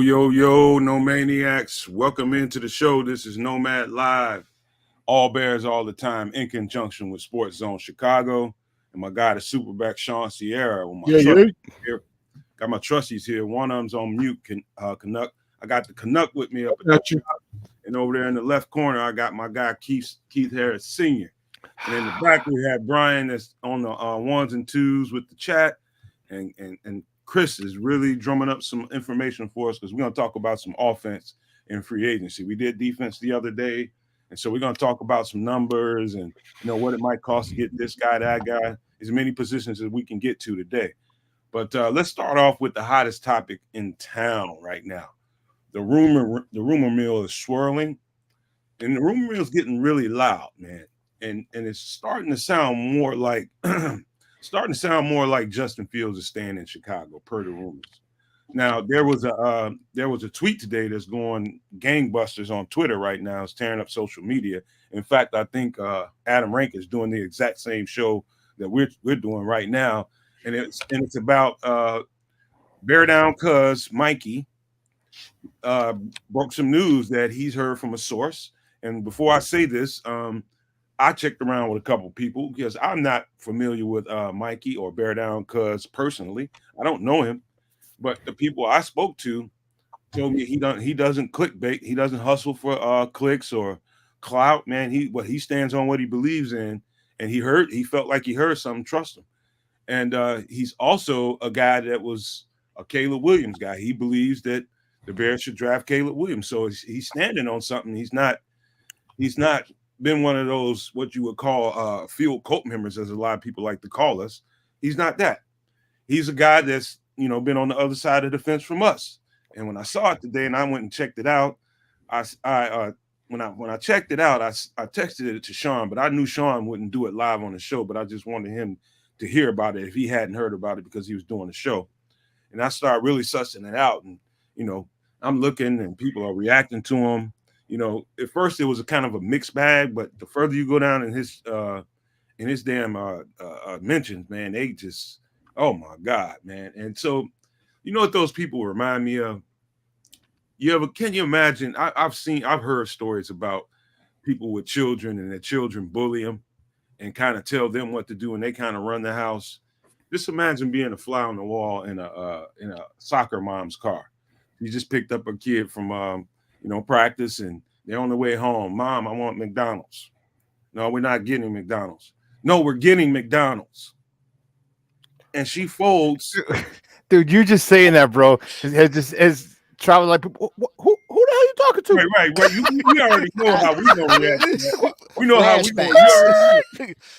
Yo, no maniacs. Welcome into the show. This is Nomad Live. All Bears all the time in conjunction with Sports Zone Chicago. And my guy, the SuperBack, Shawn Sierra. Here. Got my trustees here. One of them's on mute, Canuck. I got the Canuck with me up at the top. And over there in the left corner, I got my guy, Keith Harris Sr. And in the back, we have Brian that's on the ones and twos with the chat. And Chris is really drumming up some information for us because we're going to talk about some offense in free agency. We did defense the other day, and so we're going to talk about some numbers and what it might cost to get this guy, that guy, as many positions as we can get to today. But let's start off with the hottest topic in town right now. The rumor mill is swirling, and the rumor mill is getting really loud, man. And it's starting to sound more like Justin Fields is staying in Chicago, per the rumors. Now there was a tweet today that's going gangbusters on Twitter right now. It's tearing up social media. In fact, I think Adam Rank is doing the exact same show that we're doing right now, and it's about Bear Down Cuz Mikey broke some news that he's heard from a source. And before I say this, I checked around with a couple people because I'm not familiar with Mikey or Bear Down Cuz personally. I don't know him, but the people I spoke to told me he doesn't clickbait. He doesn't hustle for clicks or clout. Man, he stands on what he believes in, and he felt like he heard something. Trust him. And he's also a guy that was a Caleb Williams guy. He believes that the Bears should draft Caleb Williams. So he's standing on something. He's not been one of those what you would call field cult members, as a lot of people like to call us. He's not that. He's a guy that's been on the other side of the fence from us. And when I saw it today and I went and checked it out, when I checked it out, I texted it to Shawn, but I knew Shawn wouldn't do it live on the show, but I just wanted him to hear about it if he hadn't heard about it because he was doing the show. And I started really sussing it out, and I'm looking and people are reacting to him. At first it was a kind of a mixed bag, but the further you go down in his damn mentions, man, they just, oh my God, man. And so, what those people remind me of? Can you imagine? I've heard stories about people with children and their children bully them and kind of tell them what to do, and they kind of run the house. Just imagine being a fly on the wall in a soccer mom's car. You just picked up a kid from practice, and they're on the way home. Mom, I want McDonald's. No, we're not getting McDonald's. No, we're getting McDonald's. And she folds. Dude, you just saying that, bro. Has traveled like, who the hell are you talking to? Right. We already know how we know that. We know how we know.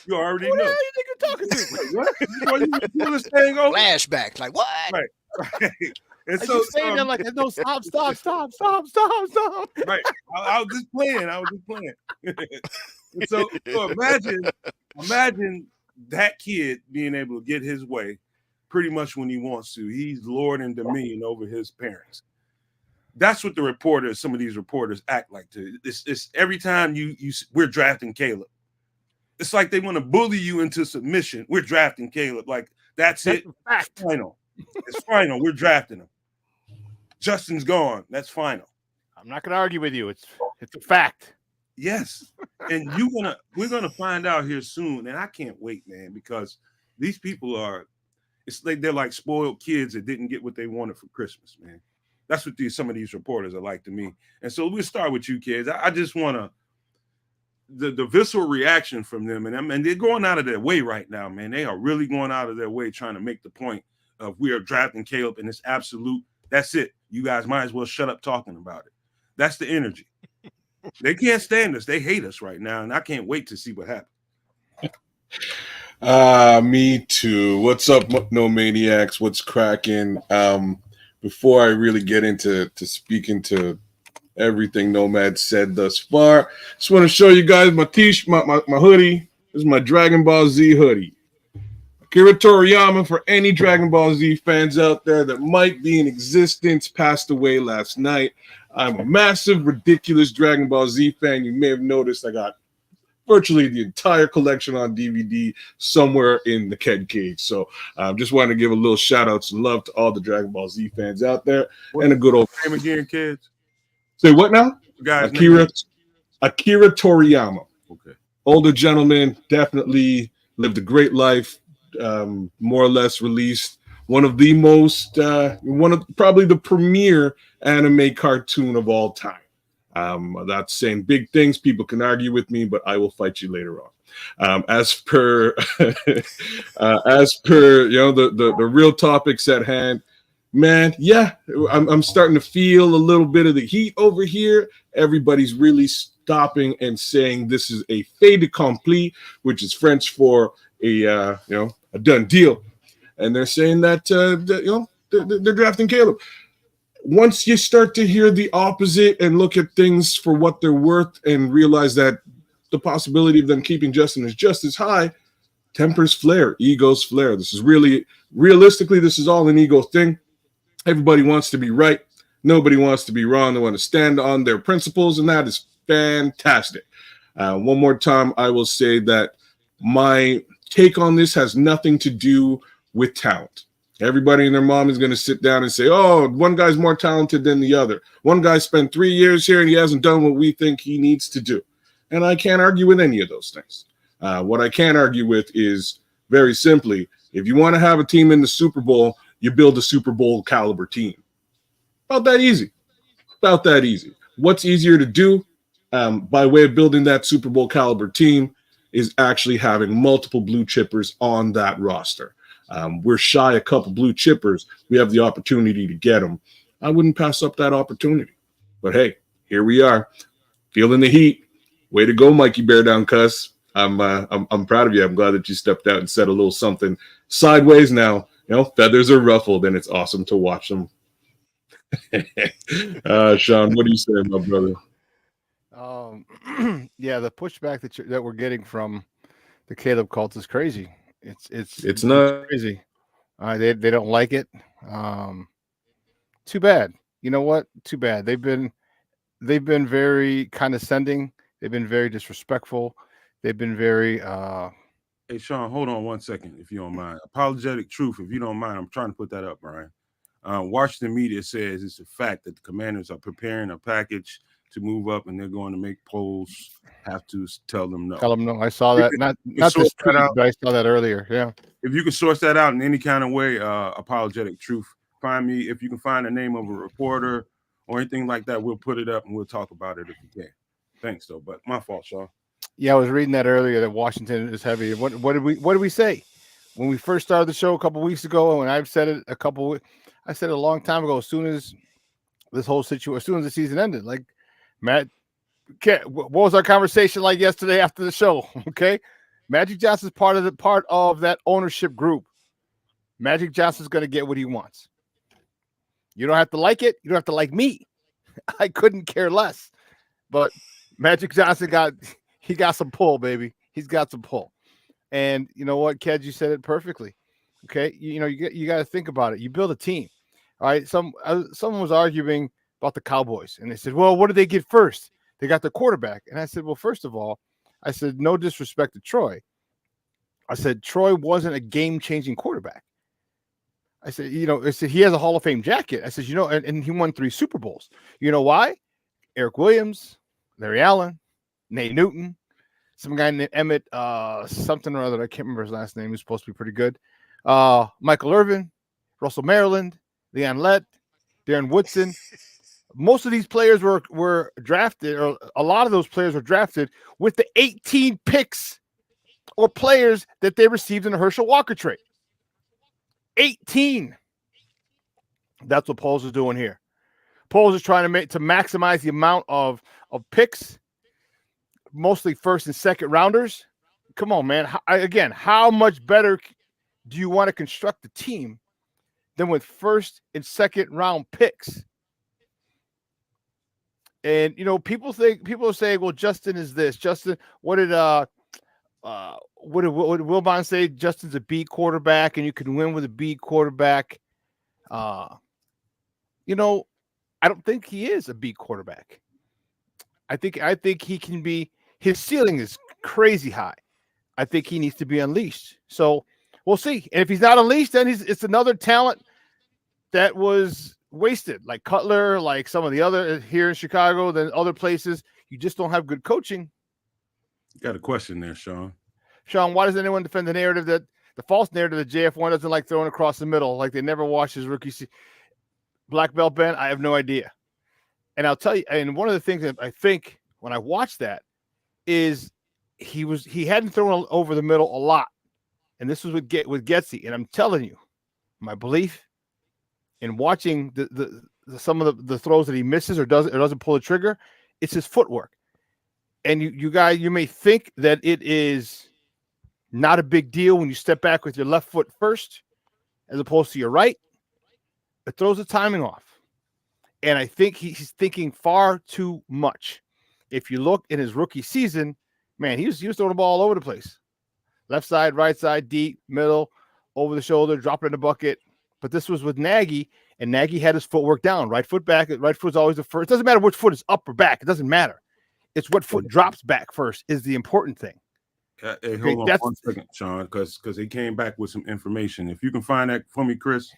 You already know. Who the hell you think you're talking to? What? You understand? Flashback. Like what? Right. And so saying that like no stop. Right. I was just playing. And so imagine that kid being able to get his way pretty much when he wants to. He's lord and dominion over his parents. That's what some of these reporters act like. It's every time we're drafting Caleb. It's like they want to bully you into submission. We're drafting Caleb. Like that's it. It's final. It's final. We're drafting him. Justin's gone. That's final. I'm not going to argue with you. It's a fact. Yes. And we're gonna find out here soon. And I can't wait, man, because these people it's like they're like spoiled kids that didn't get what they wanted for Christmas, man. That's what some of these reporters are like to me. And so we'll start with you kids. I just want the visceral reaction from them, and they're going out of their way right now, man. They are really going out of their way trying to make the point of we are drafting Caleb, and it's absolute. That's it. You guys might as well shut up talking about it. That's the energy. They can't stand us. They hate us right now, and I can't wait to see what happens. Me too. What's up, No Maniacs? What's cracking? Before I really get into speaking to everything Nomad said thus far, just want to show you guys my my hoodie. This is my Dragon Ball Z hoodie. Akira Toriyama, for any Dragon Ball Z fans out there that might be in existence, passed away last night. I'm a massive, ridiculous Dragon Ball Z fan. You may have noticed I got virtually the entire collection on DVD somewhere in the Ked cage. So just wanted to give a little shout outs and love to all the Dragon Ball Z fans out there. And a good old name again, kids. Say what now? The guy's Akira Toriyama. Okay. Older gentleman, definitely lived a great life. More or less released one of the most, probably the premier anime cartoon of all time. That's saying big things. People can argue with me, but I will fight you later on. As per the real topics at hand, man, yeah, I'm starting to feel a little bit of the heat over here. Everybody's really stopping and saying this is a fait accompli, which is French for a done deal, and they're saying that they're drafting Caleb. Once you start to hear the opposite and look at things for what they're worth and realize that the possibility of them keeping Justin is just as high, tempers flare, egos flare. This is realistically, this is all an ego thing. Everybody wants to be right. Nobody wants to be wrong. They want to stand on their principles, and that is fantastic. One more time, I will say that my take on this has nothing to do with talent. Everybody and their mom is going to sit down and say, oh, one guy's more talented than the other. One guy spent 3 years here and he hasn't done what we think he needs to do. And I can't argue with any of those things. What I can argue with is very simply, if you want to have a team in the Super Bowl, you build a Super Bowl caliber team. About that easy. About that easy. What's easier to do by way of building that Super Bowl caliber team is actually having multiple blue chippers on that roster. We're shy a couple blue chippers. We have the opportunity to get them. I wouldn't pass up that opportunity. But hey, here we are, feeling the heat. Way to go, Mikey Bear Down Cuss. I'm proud of you. I'm glad that you stepped out and said a little something sideways. Now, feathers are ruffled, and it's awesome to watch them. Shawn, what do you say, my brother? Yeah, the pushback that we're getting from the Caleb cult is crazy. It's not crazy. They don't like it. Too bad. You know what? Too bad. They've been very condescending. They've been very disrespectful. They've been very. Hey, Shawn, hold on 1 second, if you don't mind. Apologetic Truth, if you don't mind. I'm trying to put that up, Brian. Washington media says it's a fact that the Commanders are preparing a package to move up, and they're going to make polls. Have to tell them no. Tell them no. I saw that. Not this tweet, but I saw that earlier. Yeah. If you can source that out in any kind of way, Apologetic Truth, find me. If you can find the name of a reporter or anything like that, we'll put it up and we'll talk about it if we can. Thanks, though. But my fault, Shawn. Yeah, I was reading that earlier that Washington is heavy. What did we say when we first started the show a couple weeks ago? And when I've said it I said it a long time ago. As soon as this whole situation, as soon as the season ended, like Matt. Okay, what was our conversation like yesterday after the show? Okay, Magic Johnson's part of that ownership group. Magic Johnson's going to get what he wants. You don't have to like it. You don't have to like me. I couldn't care less. But Magic Johnson got some pull, baby. He's got some pull. And you know what, Kedz, you said it perfectly. Okay, you got to think about it. You build a team. All right. Someone was arguing about the Cowboys, and they said, "Well, what did they get first? They got the quarterback." And I said, well, first of all, I said, no disrespect to Troy. I said, Troy wasn't a game-changing quarterback. I said, he has a Hall of Fame jacket. I said, and he won 3 Super Bowls. You know why? Eric Williams, Larry Allen, Nate Newton, some guy named Emmett something or other. I can't remember his last name. He's supposed to be pretty good. Michael Irvin, Russell Maryland, Leon Lett, Darren Woodson. Most of these players were drafted, or a lot of those players were drafted with the 18 picks or players that they received in the Herschel Walker trade. 18. That's what Poles is doing here. Poles is trying to maximize the amount of picks, mostly first and second rounders. Come on, man. How much better do you want to construct the team than with first and second round picks? And people are saying, well, Justin is this. Justin, what did Wilbon say? Justin's a B quarterback, and you can win with a B quarterback. I don't think he is a B quarterback. I think he can be. His ceiling is crazy high. I think he needs to be unleashed. So we'll see. And if he's not unleashed, then it's another talent that was wasted, like Cutler, like some of the other here in Chicago, then other places. You just don't have good coaching. Got a question there, Shawn. Shawn, why does anyone defend the false narrative that JF1 doesn't like throwing across the middle, like they never watched his rookie black belt Ben? I have no idea. And I'll tell you, and one of the things that I think when I watched that is he hadn't thrown over the middle a lot. And this was with Getsy. And I'm telling you, my belief in watching the some of the throws that he misses or doesn't pull the trigger, it's his footwork. And you guys, you may think that it is not a big deal when you step back with your left foot first, as opposed to your right. It throws the timing off. And I think he's thinking far too much. If you look in his rookie season, man, he was throwing the ball all over the place. Left side, right side, deep, middle, over the shoulder, drop it in the bucket. But this was with Nagy, and Nagy had his footwork down. Right foot back. Right foot's always the first. It doesn't matter which foot is up or back. It doesn't matter. It's what foot drops back first is the important thing. Hey, hold on 1 second, Shawn, because he came back with some information. If you can find that for me, Chris,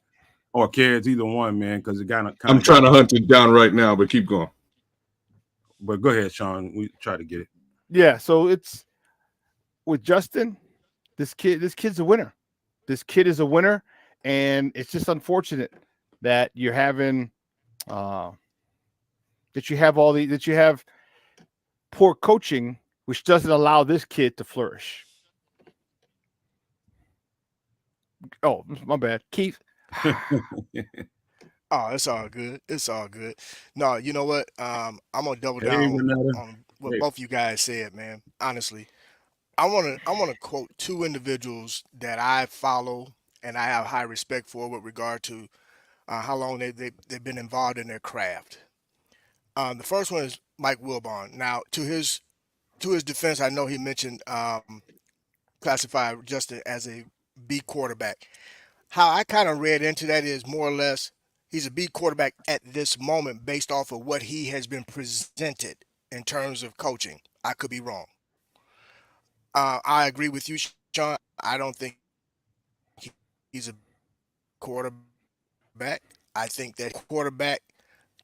or Kedz, either one, man, because it I'm trying to hunt it down right now, but keep going. But go ahead, Shawn. We try to get it. Yeah, so it's with Justin. This kid's a winner. This kid is a winner, and it's just unfortunate that you're having that you have poor coaching, which doesn't allow this kid to flourish. Oh, my bad, Keith. Oh, it's all good. It's all good. No, you know what? I'm gonna double down on what both you guys said, man. Honestly, I wanna quote two individuals that I follow and I have high respect for with regard to how long they've been involved in their craft. The first one is Mike Wilbon. Now, to his defense, I know he mentioned classified Justin as a B quarterback. How I kind of read into that is more or less he's a B quarterback at this moment based off of what he has been presented in terms of coaching. I could be wrong. I agree with you, Shawn. I don't think he's a quarterback. I think that quarterback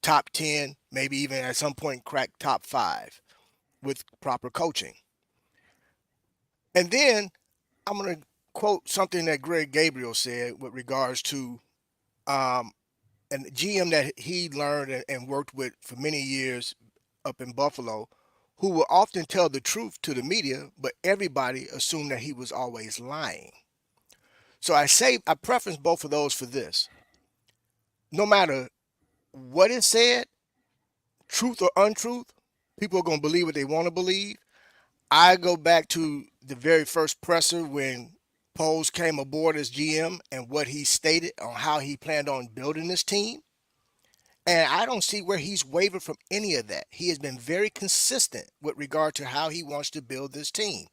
top 10, maybe even at some point crack top 5 with proper coaching. And then I'm going to quote something that Greg Gabriel said with regards to and the GM that he learned and worked with for many years up in Buffalo, who will often tell the truth to the media, but everybody assumed that he was always lying. So I preference both of those for this. No matter what is said, truth or untruth, people are going to believe what they want to believe. I go back to the very first presser when Poles came aboard as GM and what he stated on how he planned on building this team. And I don't see where he's wavered from any of that. He has been very consistent with regard to how he wants to build this team.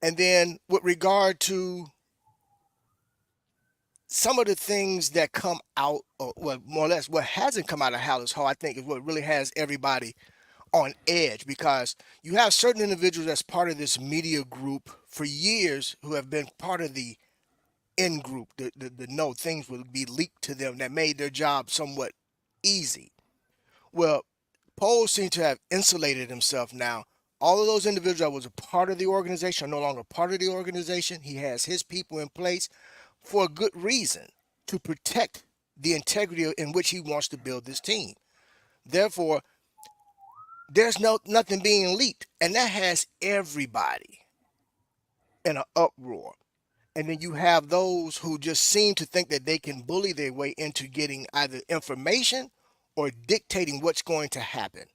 And then with regard to some of the things that come out, or well, more or less what hasn't come out of Hallis Hall, I think is what really has everybody on edge, because you have certain individuals that's part of this media group for years who have been part of the in group, the know things will be leaked to them that made their job somewhat easy. Well, Poles seems to have insulated himself now. All of those individuals that was a part of the organization are no longer part of the organization. He has his people in place for a good reason, to protect the integrity in which he wants to build this team. Therefore, there's nothing being leaked, and that has everybody in an uproar. And then you have those who just seem to think that they can bully their way into getting either information or dictating what's going to happen.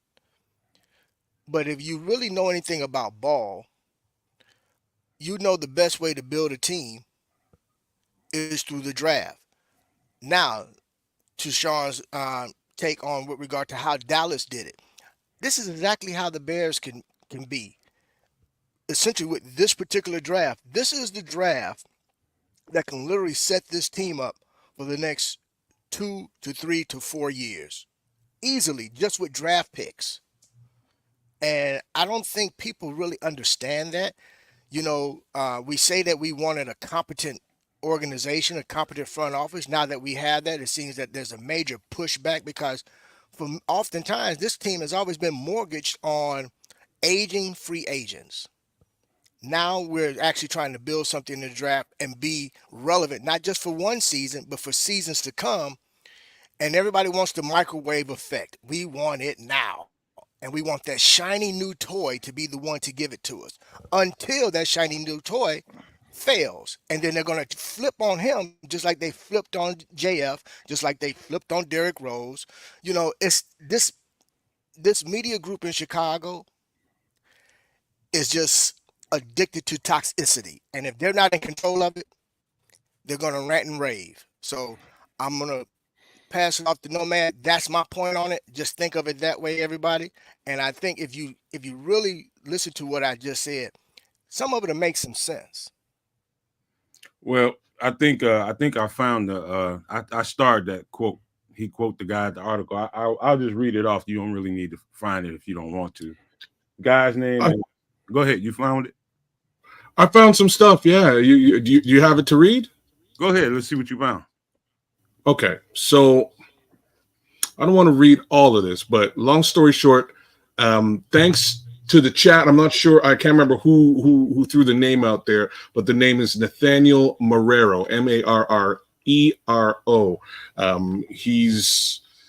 But if you really know anything about ball, you know the best way to build a team is through the draft. Now, to Shawn's take on with regard to how Dallas did it, this is exactly how the Bears can be. Essentially, with this particular draft, this is the draft that can literally set this team up for the next 2 to 3 to 4 years, easily, just with draft picks. And I don't think people really understand that. We say that we wanted a competent organization, a competent front office. Now that we have that, it seems that there's a major pushback because oftentimes this team has always been mortgaged on aging free agents. Now we're actually trying to build something in the draft and be relevant, not just for one season, but for seasons to come. And everybody wants the microwave effect. We want it now. And we want that shiny new toy to be the one to give it to us until that shiny new toy fails. And then they're going to flip on him just like they flipped on JF, just like they flipped on Derrick Rose. It's this media group in Chicago is just addicted to toxicity. And if they're not in control of it, they're going to rant and rave. So I'm going to pass it off to Nomad. That's my point on it. Just think of it that way, everybody. And I think if you really listen to what I just said, some of it'll make some sense. Well, I think I found I starred that quote. He quote the guy at the article. I'll just read it off. You don't really need to find it if you don't want to. The guy's name. Go ahead. You found it? I found some stuff. Yeah. You have it to read? Go ahead. Let's see what you found. Okay. So I don't want to read all of this, but long story short, thanks to the chat. I'm not sure. I can't remember who threw the name out there, but the name is Nathaniel Marrero, Marrero.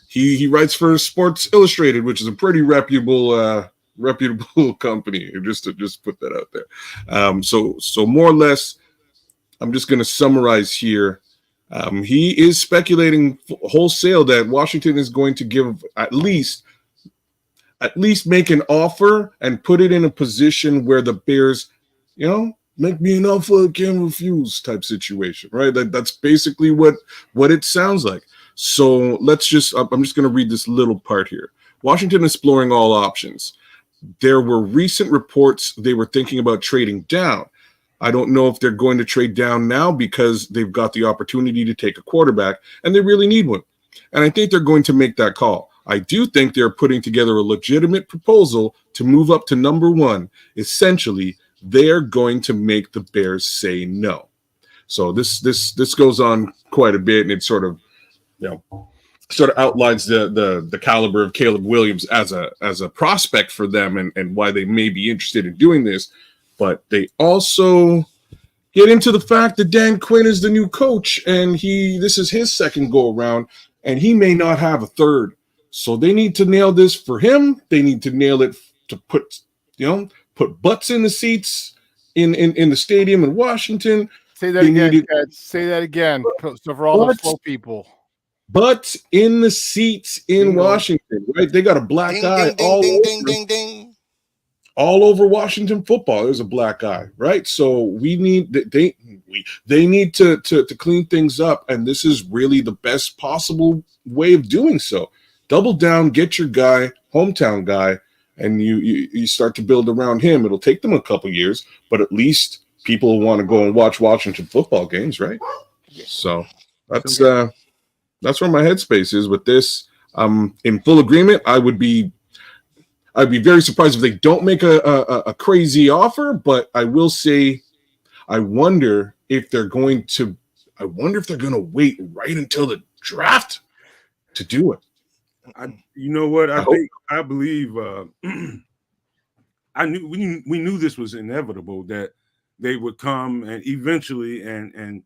He writes for Sports Illustrated, which is a pretty reputable company. Just to put that out there. So more or less, I'm just going to summarize here. He is speculating wholesale that Washington is going to give at least make an offer and put it in a position where the Bears, make me an offer I can't refuse type situation, right? That's basically what it sounds like. So I'm just going to read this little part here. Washington is exploring all options. There were recent reports they were thinking about trading down. I don't know if they're going to trade down now because they've got the opportunity to take a quarterback and they really need one. And I think they're going to make that call. I do think they're putting together a legitimate proposal to move up to number one. Essentially, they're going to make the Bears say no. So this goes on quite a bit, and it sort of outlines the caliber of Caleb Williams as a prospect for them and why they may be interested in doing this. But they also get into the fact that Dan Quinn is the new coach, and this is his second go around, and he may not have a third. So they need to nail this for him. They need to nail it to put butts in the seats in the stadium in Washington. Say that again, say that again. So for all the slow people. Butts in the seats in Washington, right? They got a black eye all over Washington football. There's a black eye, right? So they need to clean things up, and this is really the best possible way of doing so. Double down, get your guy, hometown guy, and you start to build around him. It'll take them a couple years, but at least people want to go and watch Washington football games, right? So that's where my headspace is with this. I'm in full agreement. I'd be very surprised if they don't make a crazy offer, but I will say I wonder if they're going to wait right until the draft to do it. You know what? I believe we knew this was inevitable, that they would come and eventually and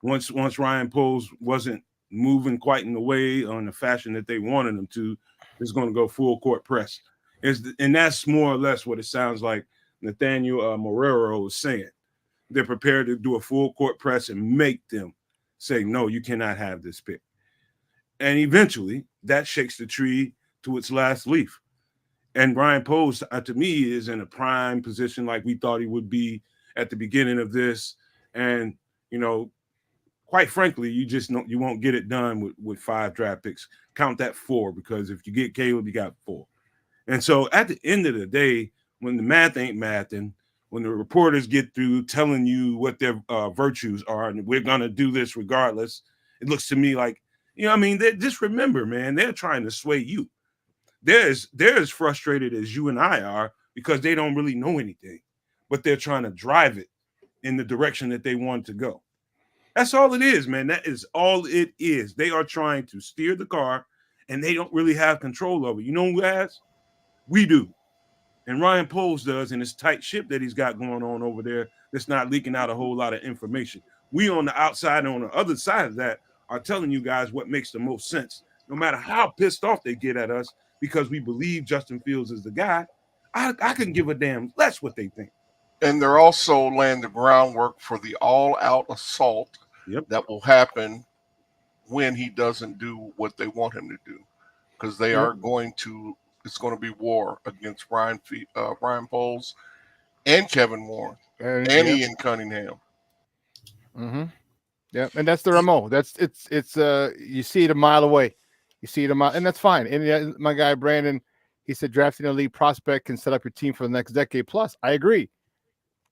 once Ryan Poles wasn't moving quite in the way on the fashion that they wanted him to, it's going to go full court press. And that's more or less what it sounds like Nathaniel Marrero was saying. They're prepared to do a full court press and make them say, no, you cannot have this pick. And eventually that shakes the tree to its last leaf. And Ryan Poles, to me, is in a prime position like we thought he would be at the beginning of this. And, quite frankly, you won't get it done with 5 draft picks. Count that 4, because if you get Caleb, you got 4. And so at the end of the day, when the math ain't mathing, when the reporters get through telling you what their virtues are, and we're going to do this regardless, it looks to me like, just remember, man, they're trying to sway you. they're as frustrated as you and I are because they don't really know anything, but they're trying to drive it in the direction that they want to go. That's all it is, man. That is all it is. They are trying to steer the car, and they don't really have control over it. You know who has? We do. And Ryan Poles does in this tight ship that he's got going on over there that's not leaking out a whole lot of information. We on the outside and on the other side of that are telling you guys what makes the most sense. No matter how pissed off they get at us because we believe Justin Fields is the guy, I couldn't give a damn less what they think. And they're also laying the groundwork for the all-out assault that will happen when he doesn't do what they want him to do. Because they are going to, it's going to be war against Ryan Poles and Kevin Warren and Ian Cunningham. Mm-hmm. Yeah, and that's the MO. It's you see it a mile away. You see it a mile, and that's fine. And my guy Brandon, he said drafting an elite prospect can set up your team for the next decade plus. I agree.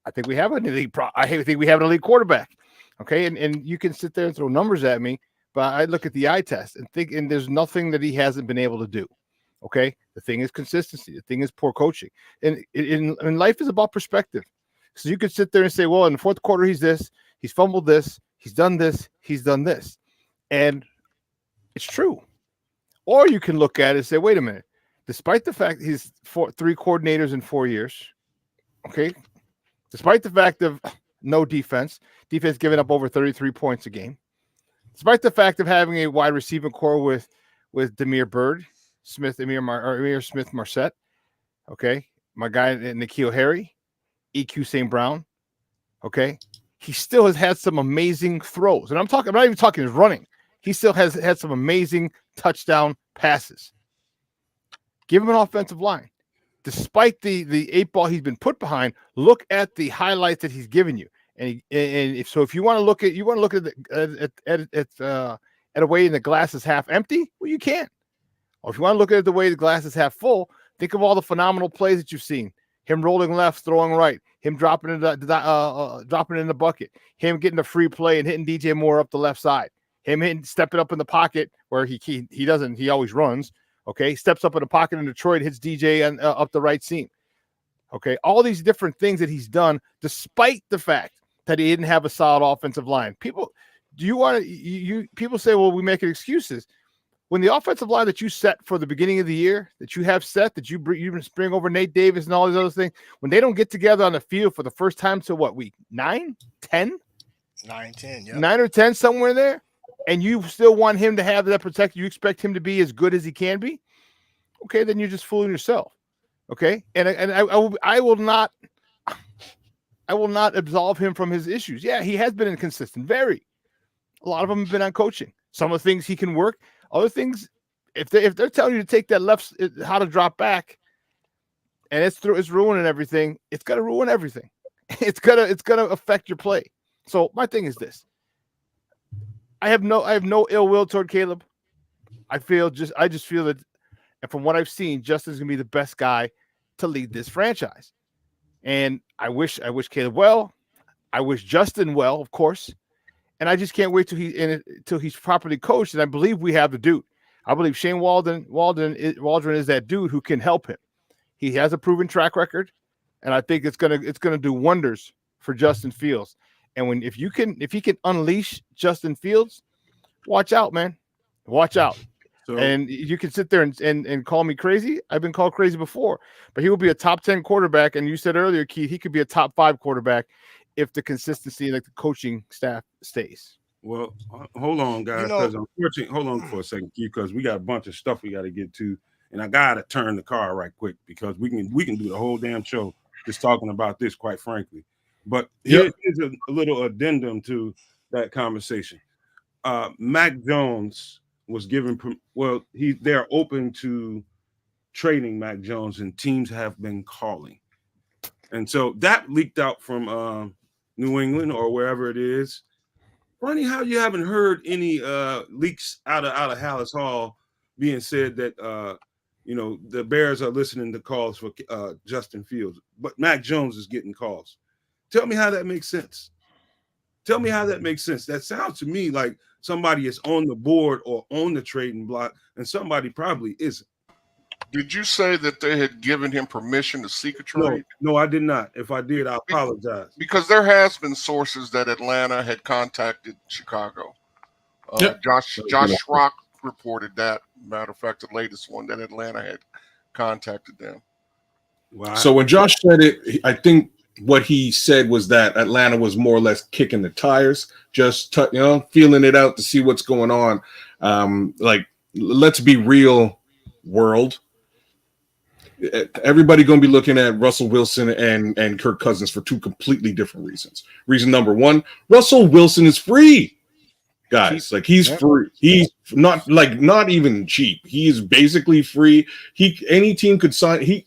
I think we have an elite I think we have an elite quarterback. Okay, and you can sit there and throw numbers at me, but I look at the eye test and think, and there's nothing that he hasn't been able to do. Okay, the thing is consistency. The thing is poor coaching, and in life is about perspective. So you could sit there and say, well, in the fourth quarter, he's this, he's fumbled this, he's done this, and it's true. Or you can look at it and say, wait a minute, despite the fact he's three coordinators in 4 years, okay, despite the fact of no defense giving up over 33 points a game, despite the fact of having a wide receiving core with Damiere Byrd, Amir Smith Marset, okay, my guy N'Keal Harry, EQ St. Brown, okay, he still has had some amazing throws. And I'm not even talking his running. He still has had some amazing touchdown passes. Give him an offensive line. Despite the 8-ball he's been put behind, look at the highlights that he's given you. And if you want to look at a way the glass is half empty, well, you can. Or if you want to look at it the way the glass is half full, think of all the phenomenal plays that you've seen. Him rolling left, throwing right, him dropping in the bucket, him getting a free play and hitting DJ Moore up the left side, him stepping up in the pocket where he always runs. Okay, he steps up in the pocket in Detroit, hits DJ and up the right seam. Okay, all these different things that he's done, despite the fact that he didn't have a solid offensive line. People say, well, we make excuses. When the offensive line that you set for the beginning of the year, that you bring over Nate Davis and all these other things, when they don't get together on the field for the first time till what, week 9, 10? 9, 10, yeah. 9 or 10, somewhere in there, and you still want him to have that protection, you expect him to be as good as he can be, okay, then you're just fooling yourself. Okay, and I will not absolve him from his issues. Yeah, he has been inconsistent, very. A lot of them have been on coaching. Some of the things he can work, other things, if they're telling you to take that left, how to drop back, and it's ruining everything. It's gonna ruin everything. It's gonna affect your play. So my thing is this: I have no ill will toward Caleb. I just feel that, and from what I've seen, Justin's gonna be the best guy to lead this franchise. And I wish Caleb well. I wish Justin well, of course. And I just can't wait till he's properly coached. And I believe we have the dude. I believe Shane Waldron is that dude who can help him. He has a proven track record, and I think it's gonna do wonders for Justin Fields. And if he can unleash Justin Fields, watch out, man. Watch out. So, and you can sit there and call me crazy. I've been called crazy before, but he will be a top 10 quarterback. And you said earlier, Keith, he could be a top 5 quarterback if the consistency and the coaching staff stays. Well, hold on, guys, because unfortunately, hold on for a second, Keith, because we got a bunch of stuff we got to get to, and I gotta turn the car right quick because we can do the whole damn show just talking about this, quite frankly. But here's a little addendum to that conversation. Mac Jones was given, they're open to trading Mac Jones, and teams have been calling. And so that leaked out from New England or wherever it is. Ronnie, how you haven't heard any leaks out of Hallis Hall being said that the Bears are listening to calls for Justin Fields, but Mac Jones is getting calls. Tell me how that makes sense. Tell me how that makes sense. That sounds to me like somebody is on the board or on the trading block, and somebody probably isn't. Did you say that they had given him permission to seek a trade? No, I did not. If I did, I apologize. Because there has been sources that Atlanta had contacted Chicago. Josh Schrock reported that. Matter of fact, the latest one, that Atlanta had contacted them. Wow. So when Josh said it, I think what he said was that Atlanta was more or less kicking the tires, just feeling it out to see what's going on. Like, let's be real, world. Everybody going to be looking at Russell Wilson and Kirk Cousins for two completely different reasons. Reason number one, Russell Wilson is free, guys. Like, he's free. He's not even cheap. He is basically free. Any team could sign.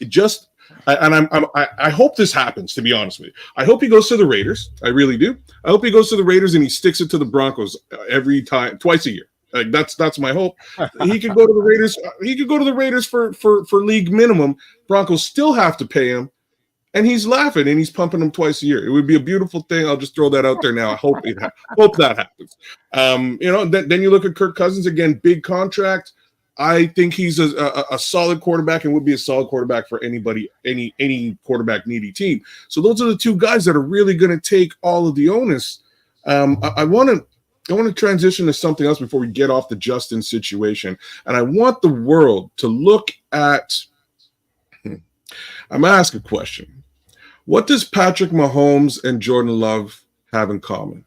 I hope this happens, to be honest with you. I hope he goes to the Raiders. I really do. I hope he goes to the Raiders and he sticks it to the Broncos every time, twice a year. Like, that's my hope. He could go to the Raiders. He could go to the Raiders for league minimum. Broncos still have to pay him, and he's laughing and he's pumping them twice a year. It would be a beautiful thing. I'll just throw that out there now. I hope hope that happens. Then you look at Kirk Cousins again, big contract. I think he's a solid quarterback and would be a solid quarterback for anybody, any quarterback needy team. So those are the two guys that are really going to take all of the onus. I want to transition to something else before we get off the Justin situation. And I want the world to look at, I'm going to ask a question. What does Patrick Mahomes and Jordan Love have in common?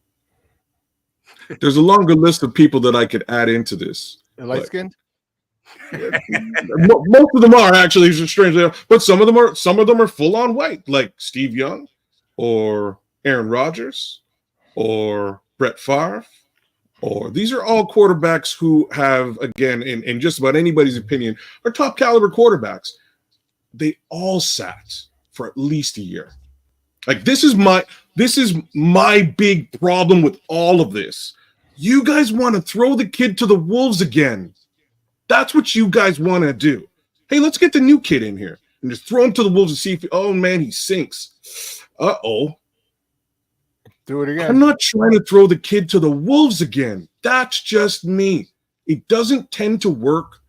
There's a longer list of people that I could add into this. Light-skinned? Most of them are actually, strangely, but some of them are full on white, like Steve Young or Aaron Rodgers or Brett Favre. Or these are all quarterbacks who have, again, in just about anybody's opinion, are top caliber quarterbacks. They all sat for at least a year. Like, this is my big problem with all of this. You guys want to throw the kid to the wolves again. That's what you guys want to do. Hey, let's get the new kid in here and just throw him to the wolves and see if he sinks. Uh-oh. Do it again. I'm not trying to throw the kid to the wolves again. That's just me. It doesn't tend to work.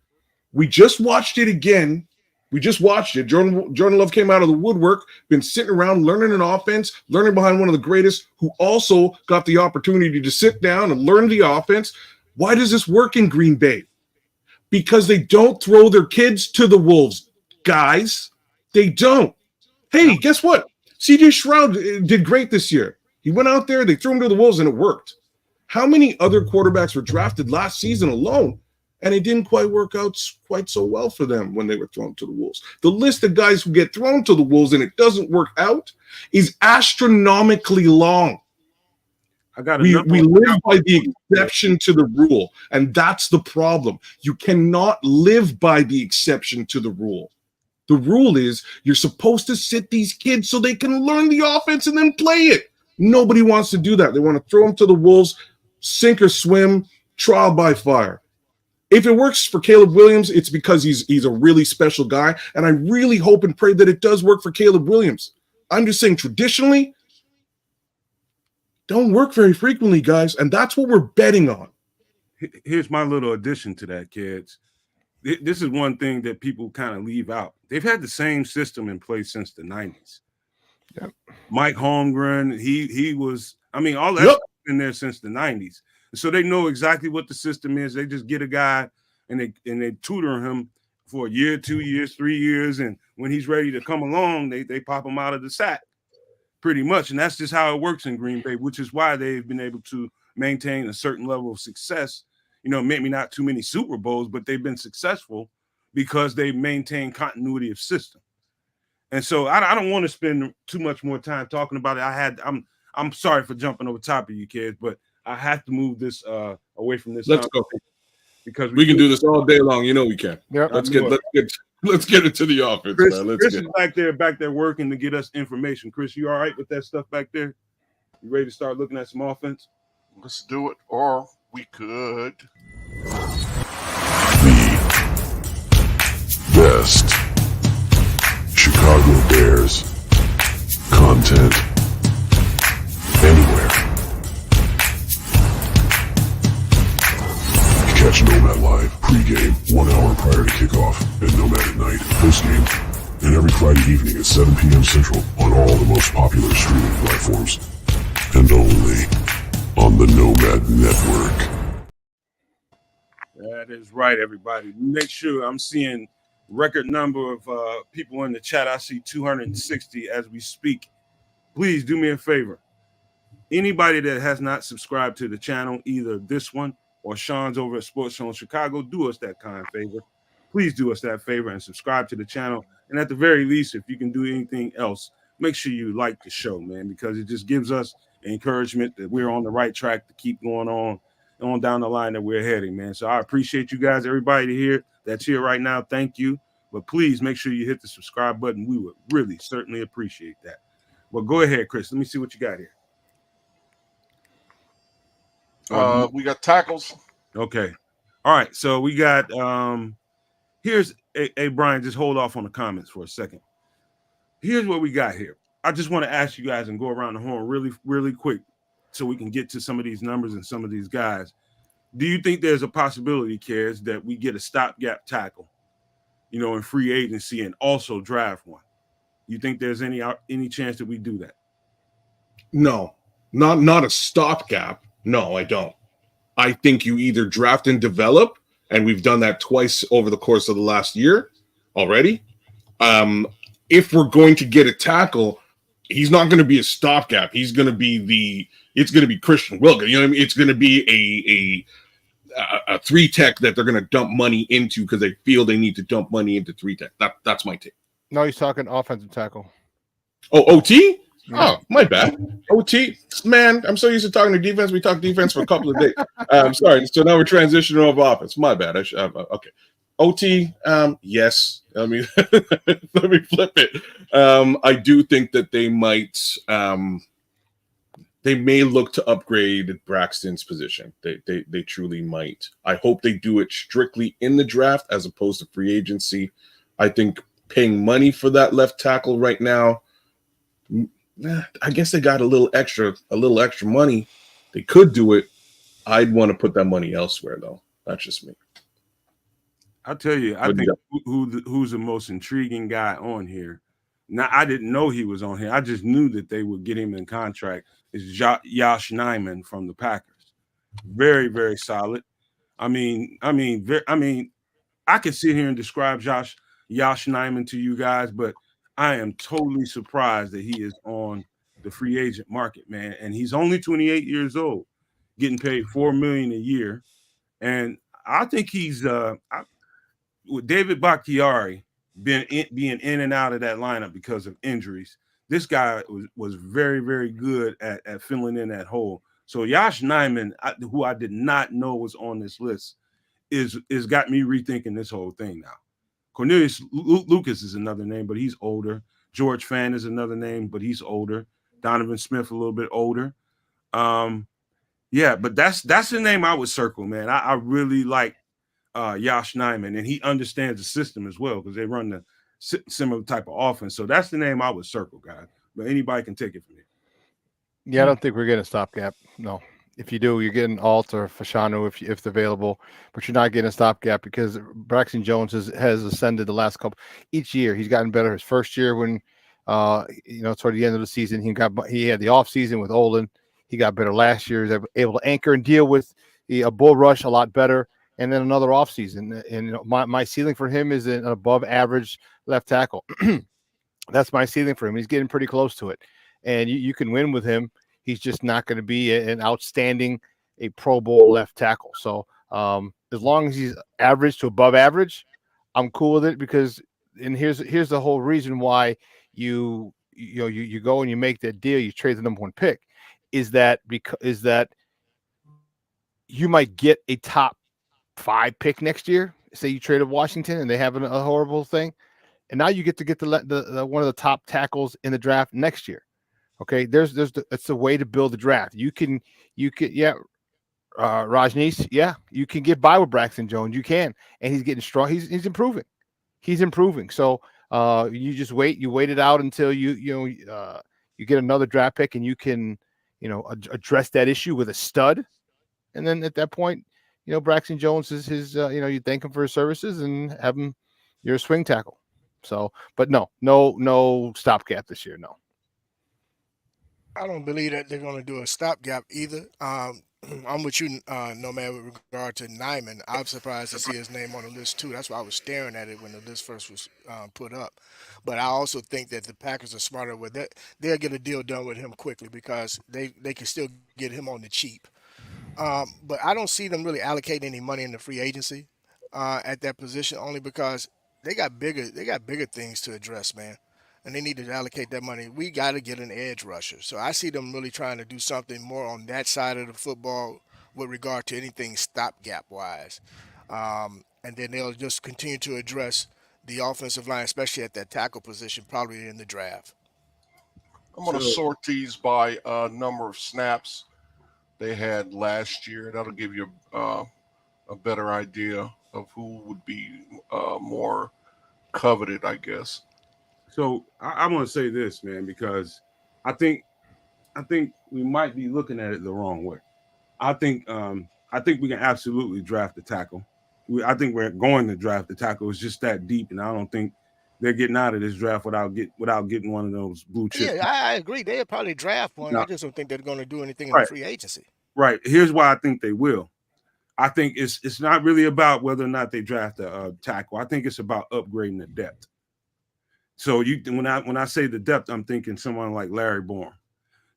We just watched it again. Jordan Love came out of the woodwork, been sitting around learning an offense, learning behind one of the greatest who also got the opportunity to sit down and learn the offense. Why does this work in Green Bay? Because they don't throw their kids to the wolves, guys. They don't. Hey, guess what? CJ Stroud did great this year. He went out there, they threw him to the wolves, and it worked. How many other quarterbacks were drafted last season alone, and it didn't quite work out quite so well for them when they were thrown to the wolves? The list of guys who get thrown to the wolves and it doesn't work out is astronomically long. We live by the exception to the rule, and that's the problem. You cannot live by the exception to the rule. The rule is you're supposed to sit these kids so they can learn the offense and then play it. Nobody wants to do that. They want to throw them to the wolves, sink or swim, trial by fire. If it works for Caleb Williams, it's because he's a really special guy, and I really hope and pray that it does work for Caleb Williams. I'm just saying, traditionally, don't work very frequently, guys, and that's what we're betting on. Here's my little addition to that, kids. This is one thing that people kind of leave out. They've had the same system in place since the 90s. Yep. Mike Holmgren, he was, all that's been there since the 90s. So they know exactly what the system is. They just get a guy and they tutor him for a year, 2 years, 3 years, and when he's ready to come along, they pop him out of the sack, pretty much. And that's just how it works in Green Bay, which is why they've been able to maintain a certain level of success. Maybe not too many Super Bowls, but they've been successful because they maintain continuity of system. And so I don't want to spend too much more time talking about it. I'm sorry for jumping over top of you kids, but I have to move this away from this. Let's go, because we can do this all day long. We can. Yep. Let's get into the offense. Chris, man. Chris is back there working to get us information. Chris, you all right with that stuff back there? You ready to start looking at some offense? Let's do it, or we could. The best Chicago Bears content anywhere. Catch Nomad live pregame 1 hour prior to kickoff and Nomad at night every Friday evening at 7 p.m. Central on all the most popular streaming platforms. And only on the Nomad Network. That is right, everybody. Make sure I'm seeing record number of people in the chat. I see 260 as we speak. Please do me a favor. Anybody that has not subscribed to the channel, either this one or Shawn's over at Sports Zone Chicago, do us that kind favor. Please do us that favor and subscribe to the channel. And at the very least, if you can do anything else, make sure you like the show, man, because it just gives us encouragement that we're on the right track to keep going on down the line that we're heading, man. So I appreciate you guys, everybody here that's here right now. Thank you. But please make sure you hit the subscribe button. We would really certainly appreciate that. Well, go ahead, Chris. Let me see what you got here. We got tackles. Okay. All right. So we got here's a Brian, just hold off on the comments for a second. Here's what we got here. I just want to ask you guys and go around the horn really, really quick so we can get to some of these numbers and some of these guys. Do you think there's a possibility, Kedz, that we get a stopgap tackle, in free agency and also draft one? You think there's any chance that we do that? No, not a stopgap. No, I don't. I think you either draft and develop, and we've done that twice over the course of the last year already. If we're going to get a tackle, he's not going to be a stopgap. He's going to be it's going to be Christian Wilker. You know what I mean? It's going to be a 3-tech that they're going to dump money into because they feel they need to dump money into 3-tech. That's my take. No, he's talking offensive tackle. Oh, OT? Oh, my bad. OT, man, I'm so used to talking to defense. We talked defense for a couple of days. I'm sorry. So now we're transitioning over offense. My bad. Okay. OT, yes. I mean, let me flip it. I do think that they might, they may look to upgrade Braxton's position. They truly might. I hope they do it strictly in the draft as opposed to free agency. I think paying money for that left tackle right now, I guess they got a little extra money. They could do it. I'd want to put that money elsewhere, though. That's just me. I'll tell you, I think who's the most intriguing guy on here. Now, I didn't know he was on here. I just knew that they would get him in contract. Is Josh Nijman from the Packers. Very, very solid. I could sit here and describe Josh Nijman to you guys, but I am totally surprised that he is on the free agent market, man. And he's only 28 years old, getting paid $4 million a year. And I think he's with David Bakhtiari being in and out of that lineup because of injuries. This guy was very, very good at filling in that hole. So Josh Nijman, who I did not know was on this list, is got me rethinking this whole thing now. Cornelius Lucas is another name, but he's older. George Fan is another name, but he's older. Donovan Smith a little bit older. Yeah, but that's the name I would circle, man. I really like Josh Nijman, and he understands the system as well because they run the similar type of offense. So that's the name I would circle, guys. But anybody can take it from here. Yeah, I don't think we're getting a stopgap. No. If you do, you're getting Alt or Fashanu if it's available, but you're not getting a stopgap because Braxton Jones has ascended the last couple. Each year he's gotten better. His first year when, toward the end of the season, he had the off season with Olin. He got better last year. He was able to anchor and deal with a bull rush a lot better. And then another off season. And my ceiling for him is an above average left tackle. That's my ceiling for him. He's getting pretty close to it, and you can win with him. He's just not going to be an outstanding, a Pro Bowl left tackle. So as long as he's average to above average, I'm cool with it because, and here's the whole reason why you go and you make that deal, you trade the number 1 pick, is that you might get a top 5 pick next year. Say you traded Washington and they have a horrible thing, and now you get to get the one of the top tackles in the draft next year. Okay, it's a way to build the draft. You can Rajneesh, yeah, you can get by with Braxton Jones. You can, and he's getting strong. He's improving. He's improving. So you just wait. You wait it out until you get another draft pick, and you can address that issue with a stud, and then at that point, Braxton Jones is his. You thank him for his services and have him your swing tackle. So, but no stopgap this year. No. I don't believe that they're going to do a stopgap either. I'm with you, Nomad, with regard to Nyman. I'm surprised to see his name on the list too. That's why I was staring at it when the list first was put up. But I also think that the Packers are smarter with that. They'll get a deal done with him quickly because they can still get him on the cheap. But I don't see them really allocating any money in the free agency at that position, only because they got bigger things to address, man. And they need to allocate that money. We got to get an edge rusher. So I see them really trying to do something more on that side of the football with regard to anything stopgap wise. And then they'll just continue to address the offensive line, especially at that tackle position, probably in the draft. I'm going to sort these by number of snaps they had last year. That'll give you a better idea of who would be more coveted, I guess. So I want to say this, man, because I think we might be looking at it the wrong way. I think we can absolutely draft the tackle. I think we're going to draft the tackle. It's just that deep, and I don't think they're getting out of this draft without getting one of those blue chips. Yeah, I agree. They'll probably draft one. I just don't think they're going to do anything in Right. the free agency. Right. Here's why I think they will. I think it's not really about whether or not they draft a tackle. I think it's about upgrading the depth. So when I say the depth, I'm thinking someone like Larry Borom.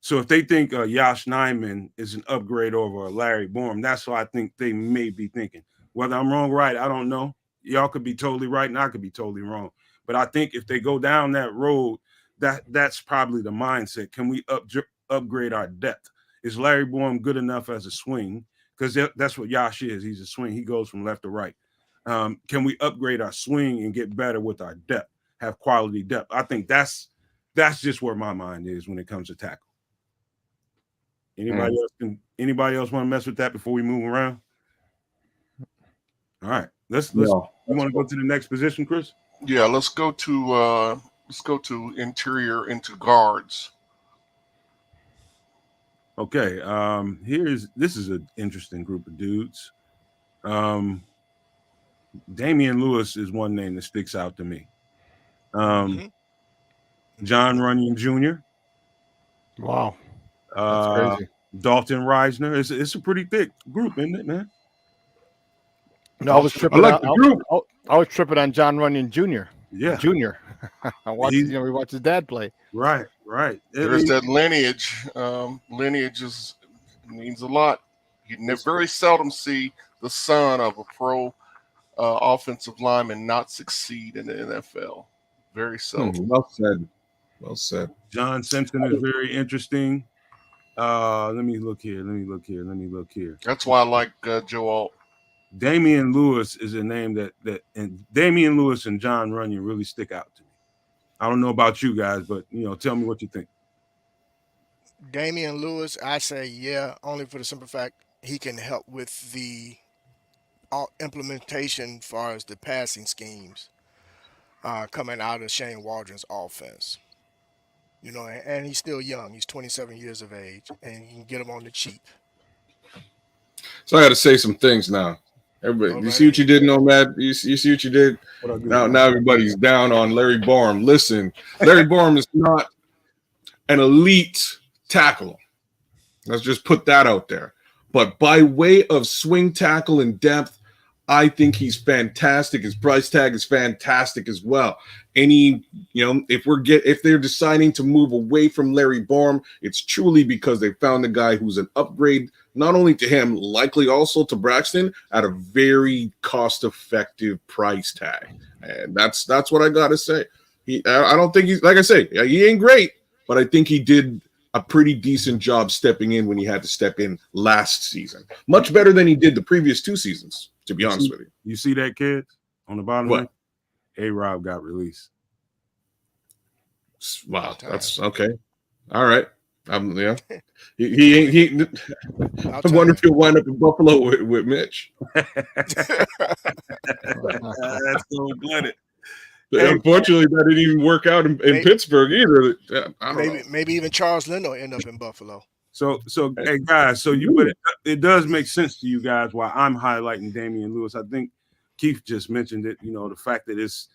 So if they think Yosh Nijman is an upgrade over Larry Borom, that's what I think they may be thinking. Whether I'm wrong or right, I don't know. Y'all could be totally right and I could be totally wrong. But I think if they go down that road, that's probably the mindset. Can we upgrade our depth? Is Larry Borom good enough as a swing? Because that's what Yosh is. He's a swing. He goes from left to right. Can we upgrade our swing and get better with our depth? Have quality depth. I think that's just where my mind is when it comes to tackle. Anybody else want to mess with that before we move around? All right, let's you want to go to the next position, Chris? Yeah, let's go to interior into guards. Okay, this is an interesting group of dudes. Damian Lewis is one name that sticks out to me. John Runyon Jr. Wow, that's crazy. Dalton Reisner. It's a pretty thick group, isn't it, man? No, I was tripping. I was tripping on John Runyon Jr. Yeah, Junior. I watched. We watched his dad play. Right. There's that lineage. Lineage means a lot. You very seldom see the son of a pro offensive lineman not succeed in the NFL. Very seldom. Well said. John Simpson is very interesting. Let me look here. That's why I like Joe Alt. Damian Lewis is a name that and Damian Lewis and John Runyon really stick out to me. I don't know about you guys, but tell me what you think. Damian Lewis, I say yeah, only for the simple fact he can help with the implementation as far as the passing schemes coming out of Shane Waldron's offense. And he's still young. He's 27 years of age, and you can get him on the cheap. So I got to say some things now. Everybody, you see what you did, Nomad? You see what you did? Now everybody's down on Larry Borom. Listen, Larry Borom is not an elite tackle. Let's just put that out there. But by way of swing tackle and depth, I think he's fantastic. His price tag is fantastic as well. If they're deciding to move away from Larry Borom, it's truly because they found a guy who's an upgrade, not only to him, likely also to Braxton, at a very cost-effective price tag. And that's what I got to say. I don't think he's, like I say, he ain't great, but I think he did a pretty decent job stepping in when he had to step in last season. Much better than he did the previous 2 seasons, to be honest with you. You see that, kid? On the bottom? What? A-Rob got released. Wow, that's okay. All right. Yeah. He I wonder if he'll wind up in Buffalo with Mitch. That's cold-blooded. Unfortunately, that didn't even work out in Pittsburgh either. Maybe even Charles Leno will end up in Buffalo. So hey guys, it does make sense to you guys why I'm highlighting Damian Lewis. I think Keith just mentioned it. The fact that it's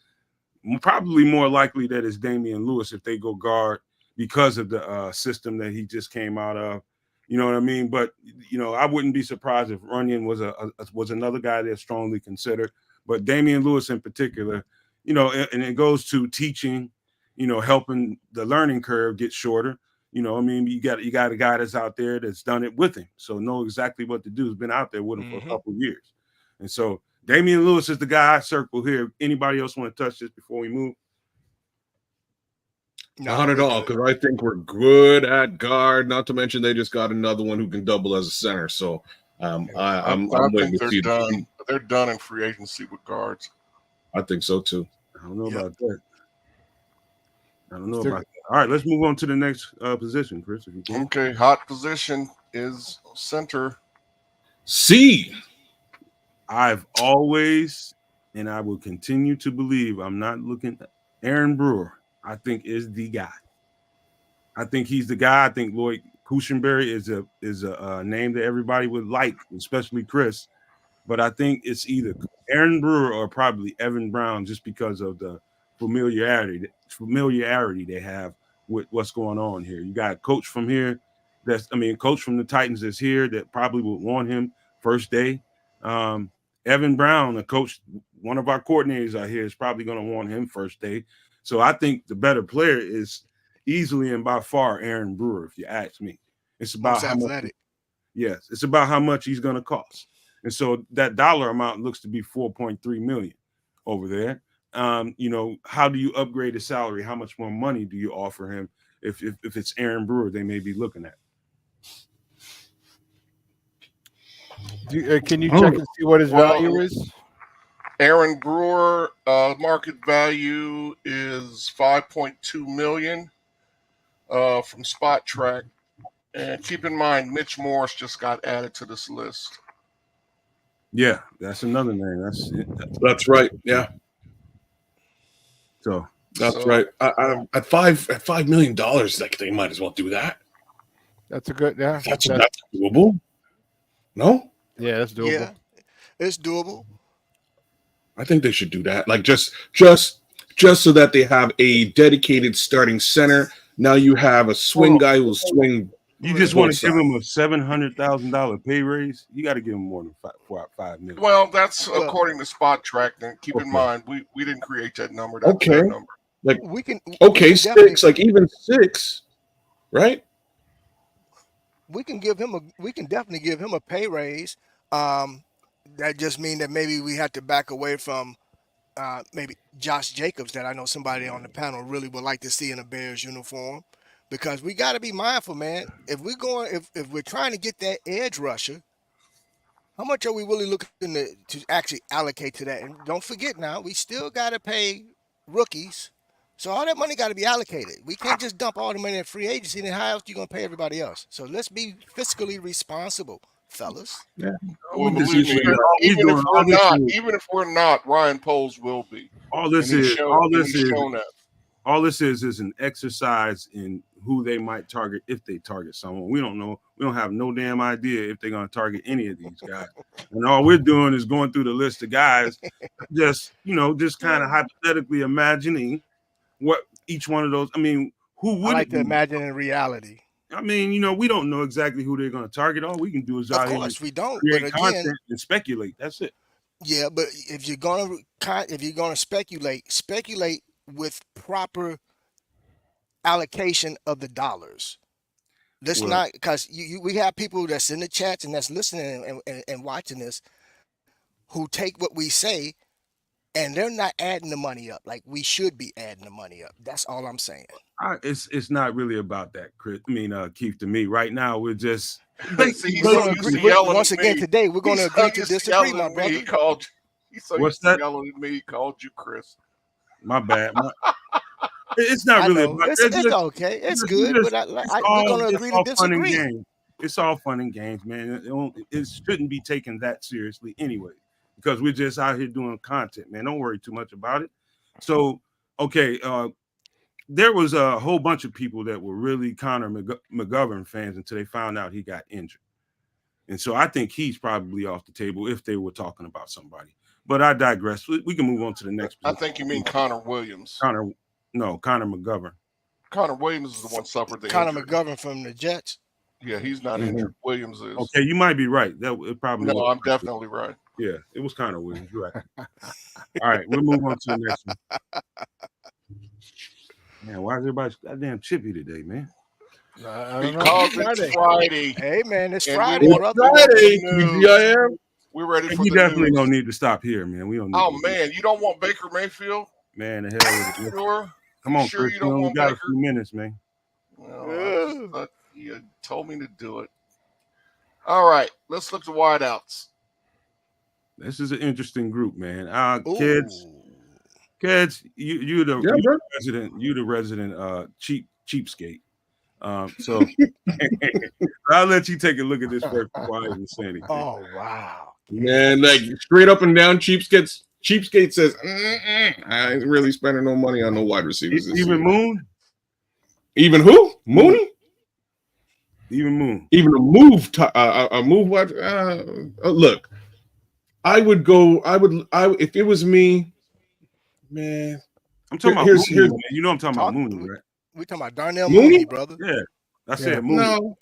probably more likely that it's Damian Lewis if they go guard because of the system that he just came out of. You know what I mean? But, I wouldn't be surprised if Runyon was another guy they're strongly considered. But Damian Lewis in particular, and it goes to teaching, helping the learning curve get shorter. You got a guy that's out there that's done it with him. So know exactly what to do. Has been out there with him for a couple of years. And so Damian Lewis is the guy I circle here. Anybody else want to touch this before we move? Not at all, because I think we're good at guard. Not to mention they just got another one who can double as a center. So I'm waiting to see. They're done in free agency with guards. I think so too. I don't know about that. All right, let's move on to the next position, Chris. If you can. Okay, hot position is center. C. I've always, and I will continue to believe, I'm not looking at Aaron Brewer. I think is the guy. I think he's the guy. I think Lloyd Cushenberry is a name that everybody would like, especially Chris. But I think it's either Aaron Brewer or probably Evan Brown, just because of the familiarity they have with what's going on here. You got a coach from here coach from the Titans is here that probably would want him first day. Evan Brown, a coach, one of our coordinators out here, is probably going to want him first day. So I think the better player is easily and by far Aaron Brewer, if you ask me. It's about how much. Yes, it's about how much he's going to cost. And so that dollar amount looks to be $4.3 million over there. How do you upgrade his salary? How much more money do you offer him if it's Aaron Brewer they may be looking at? Can you check and see what his value is? Aaron Brewer market value is $5.2 million from Spot Track. And keep in mind, Mitch Morris just got added to this list. Yeah, that's another name. That's right. Yeah. So that's right. At $5 million, like they might as well do that. That's a good. Yeah, that's doable. No. Yeah, that's doable. Yeah, it's doable. I think they should do that. Like just so that they have a dedicated starting center. Now you have a swing guy who will swing. You just want to give him a $700,000 pay raise? You got to give him more than $5 million. Well, that's according to Spot Track. Then keep in mind, we didn't create that number. That's okay. That number. Like we can 6, like even 6, right? We can definitely give him a pay raise. That just means that maybe we have to back away from maybe Josh Jacobs, that I know somebody on the panel really would like to see in a Bears uniform, because we got to be mindful, man. If we're trying to get that edge rusher, how much are we really looking to actually allocate to that? And don't forget now, we still got to pay rookies. So all that money got to be allocated. We can't just dump all the money in free agency. Then how else are you going to pay everybody else? So let's be fiscally responsible, fellas. Yeah. Well, believe me, even if we're not, Ryan Poles will be. All this is an exercise in who they might target if they target someone. We don't know. We don't have no damn idea if they're going to target any of these guys. And all we're doing is going through the list of guys, just kind of hypothetically imagining what each one of those. I mean, who would I like to imagine in reality? I mean, we don't know exactly who they're going to target. All we can do is of course we don't. Create but content again, and speculate. That's it. Yeah, but if you're gonna speculate with proper allocation of the dollars. Let's not, because we have people that's in the chats and that's listening and watching this who take what we say and they're not adding the money up like we should be adding the money up. That's all I'm saying. It's not really about that, Chris. I mean, Keith. To me, right now, we're just once again today. We're going to agree to disagree, my brother. He called you Chris. My bad. It's not really about it's okay. It's good, but we're going to agree to disagree. It's all fun and games, man. It shouldn't be taken that seriously anyway, because we're just out here doing content, man. Don't worry too much about it. So, okay, there was a whole bunch of people that were really Connor McGovern fans until they found out he got injured. And so I think he's probably off the table if they were talking about somebody. But I digress. We can move on to the next. I think you mean Connor Williams. Connor McGovern. Connor Williams is the one suffered the Connor injury. McGovern from the Jets. Yeah, he's not injured. Williams is. Okay, you might be right. That it probably. No, was. I'm definitely right. Yeah, it was Connor Williams. You're right. All right, we'll move on to the next one. Man, why is everybody goddamn chippy today, man? Because it's Friday. Hey, man, it's And Friday, we brother. Friday, We're ready for We the definitely news. don't need to stop here, man. We don't. Need Oh to man, you don't want Baker Mayfield? Man, the hell with it. Sure. Come on, Sure Chris. you don't We want got Baker? a few minutes, man. Well, you told me to do it. All right, let's look at wideouts. This is an interesting group, man. Kedz, you the resident cheapskate. So I'll let you take a look at this first before I even say anything. Oh wow, Man, like straight up and down, Cheapskate says, I ain't really spending no money on no wide receivers. This Even year. Moon? Even who? Mooney? Even Moon. Even a move wide. Look, if it was me, man. I'm talking about here's- Mooney, man. You know I'm talking about Mooney, right? we talking about Darnell Mooney? Mooney, brother. Yeah. I said Mooney.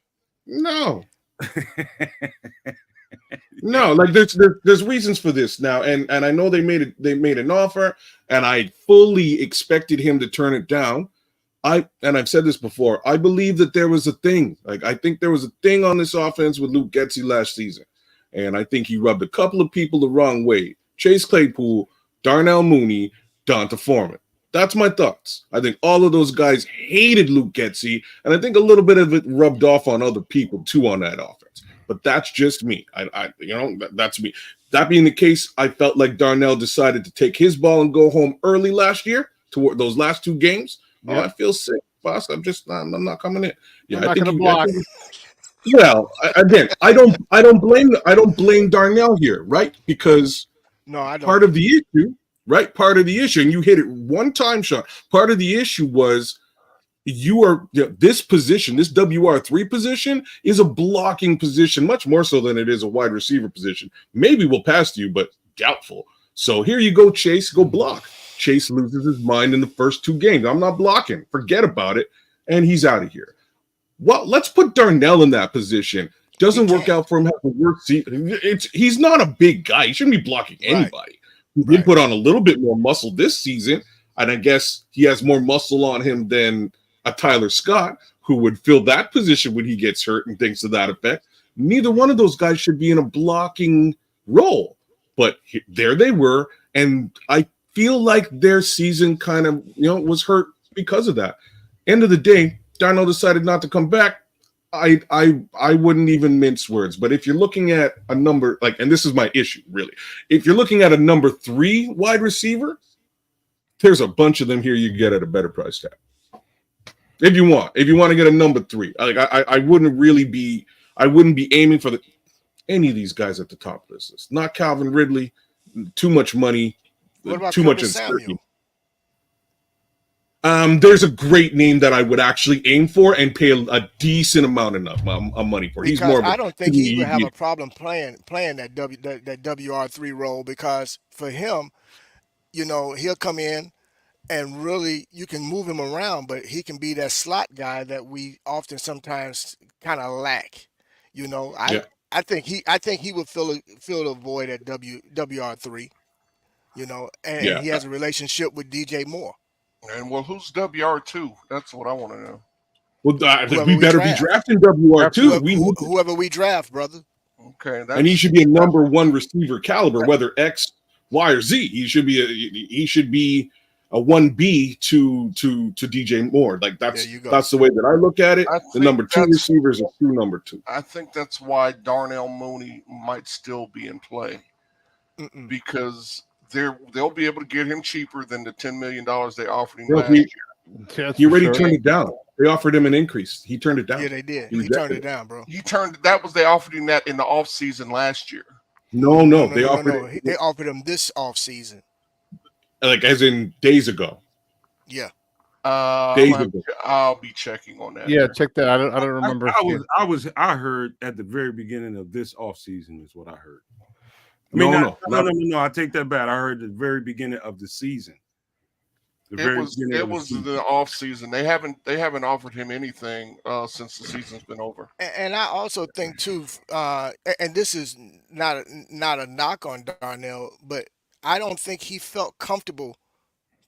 No. No, like there's reasons for this now, and I know they made an offer, and I fully expected him to turn it down. I've said this before. I believe that there was a thing. Like I think there was a thing on this offense with Luke Getsy last season, and I think he rubbed a couple of people the wrong way. Chase Claypool, Darnell Mooney, Donta Foreman. That's my thoughts. I think all of those guys hated Luke Getsy, and I think a little bit of it rubbed off on other people too on that offense. But that's just me. That's me. That being the case, I felt like Darnell decided to take his ball and go home early last year toward those last two games. Yeah. Oh, I feel sick, boss. I'm not coming in. Yeah, I'm not going to block. Well, again, I don't blame Darnell here, right? Because I don't. Part of the issue, and you hit it one time, Shawn. Part of the issue was this position, this WR3 position, is a blocking position, much more so than it is a wide receiver position. Maybe we'll pass you, but doubtful. So here you go, Chase, go block. Chase loses his mind in the first two games. I'm not blocking. Forget about it. And he's out of here. Well, let's put Darnell in that position. Doesn't work out for him. He's not a big guy. He shouldn't be blocking anybody. He did put on a little bit more muscle this season, and I guess he has more muscle on him than a Tyler Scott, who would fill that position when he gets hurt and things to that effect. Neither one of those guys should be in a blocking role, but there they were, and I feel like their season kind of was hurt because of that. End of the day, Darnell decided not to come back. I wouldn't even mince words, but if you're looking at a number and this is my issue really, if you're looking at a number 3 wide receiver, there's a bunch of them here you get at a better price tag. If you want to get a number 3, I wouldn't be aiming for any of these guys at the top of this list. Not Calvin Ridley, too much money, too much uncertainty. There's a great name that I would actually aim for and pay a decent amount of money for. He's more. I don't think he would have a problem playing that WR3 role, because for him, he'll come in and really you can move him around, but he can be that slot guy that we often sometimes kind of lack. I think he would fill the void at WR3. And he has a relationship with DJ Moore. And who's WR2? That's what I want to know. Well, we better be drafting WR2. Whoever we draft, brother. Okay, and he should be a number 1 receiver caliber, whether X, Y, or Z. He should be a 1B to DJ Moore. That's the way that I look at it. The number 2 receiver is a true number 2. I think that's why Darnell Mooney might still be in play, because they'll be able to get him cheaper than the $10 million they offered him last year. He already turned it down. They offered him an increase. He turned it down. Yeah, they did. He turned it down, bro. They offered him that in the offseason last year. No. They offered him this offseason. As in days ago. Yeah. I'll be checking on that. Yeah, check that. I don't remember. I heard at the very beginning of this offseason is what I heard. No. I take that back. I heard the very beginning of the season. It was the off season. They haven't offered him anything since the season's been over. And I also think too, and this is not a knock on Darnell, but I don't think he felt comfortable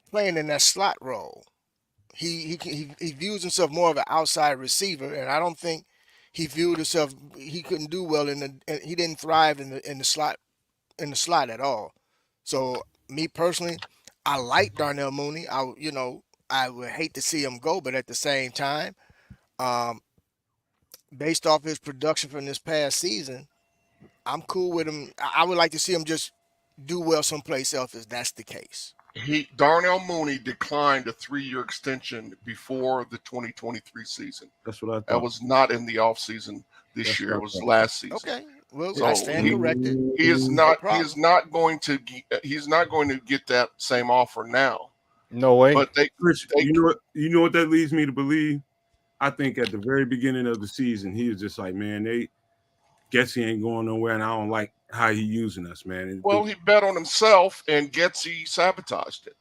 playing in that slot role. He views himself more of an outside receiver, and I don't think he viewed himself. He couldn't do well he didn't thrive in the slot at all. So me personally, I like Darnell Mooney. I would hate to see him go, but at the same time, based off his production from this past season, I'm cool with him. I would like to see him just do well someplace else if that's the case. Darnell Mooney declined a 3-year extension before the 2023 season. That's what I thought. That was not in the offseason this year. It was last season. Okay. Well, I stand corrected. He is not going to get that same offer now. No way. But you know what that leads me to believe? I think at the very beginning of the season, he was just like, man, Getsy ain't going nowhere, and I don't like how he using us, man. He bet on himself, and Getsy sabotaged it.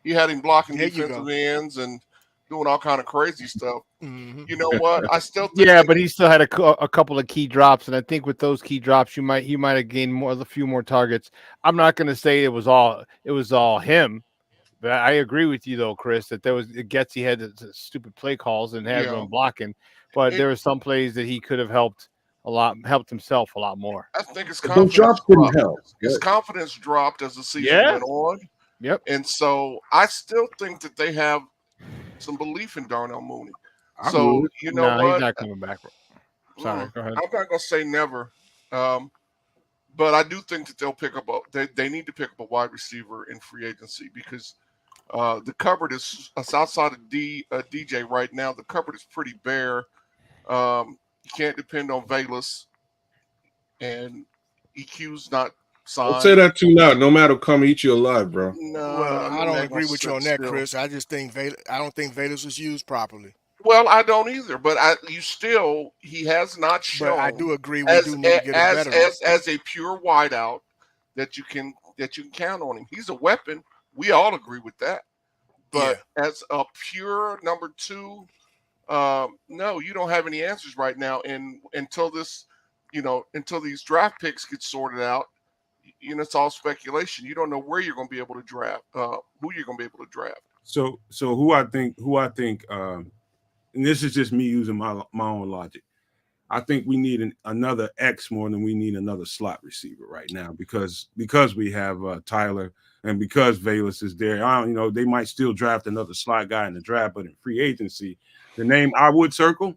He had him blocking defensive ends and doing all kind of crazy stuff. Mm-hmm. You know what? I still think but he still had a couple of key drops, and I think with those key drops, he might have gained a few more targets. I'm not going to say it was all him, but I agree with you though, Chris, that Getsy had the stupid play calls and had him blocking, but there were some plays that he could have helped himself a lot more. I think his confidence dropped. His confidence dropped as the season went on. Yep. And so I still think that they have some belief in Darnell Mooney. So you know what? He's not coming back. Sorry, go ahead. I'm not gonna say never, but I do think that they'll pick up. They need to pick up a wide receiver in free agency because the cupboard is outside of DJ right now. The cupboard is pretty bare. You can't depend on Velas, and EQ's not signed. Don't say that too loud. Nomad will come eat you alive, bro. No, I don't agree with you on that, Chris. I just think I don't think Velas was used properly. Well, I don't either, but he has not shown. But I do agree we do need to get better as a pure wideout that you can count on him. He's a weapon. We all agree with that. But as a pure number 2. No, you don't have any answers right now, and until these draft picks get sorted out, it's all speculation. You don't know where you're going to be able to draft, who you're going to be able to draft. So who I think, and this is just me using my own logic. I think we need another X more than we need another slot receiver right now because we have Tyler and because Velas is there. They might still draft another slot guy in the draft, but in free agency, the name I would circle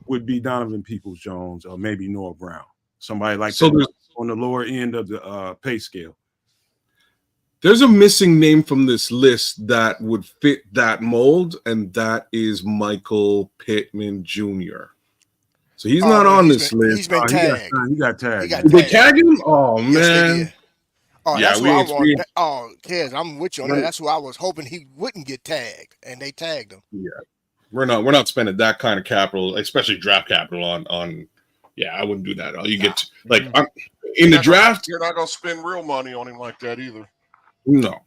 would be Donovan Peoples-Jones or maybe Noah Brown, somebody like that on the lower end of the pay scale. There's a missing name from this list that would fit that mold, and that is Michael Pittman Jr. So he's not on this list. He's been tagged. He got tagged. Did they tag him? Oh, man. That's what I want. Oh, Kedz, I'm with you on that. That's why I was hoping he wouldn't get tagged, and they tagged him. Yeah. We're not spending that kind of capital, especially draft capital on. Yeah, I wouldn't do that. You get in the draft. You're not gonna spend real money on him like that either. No.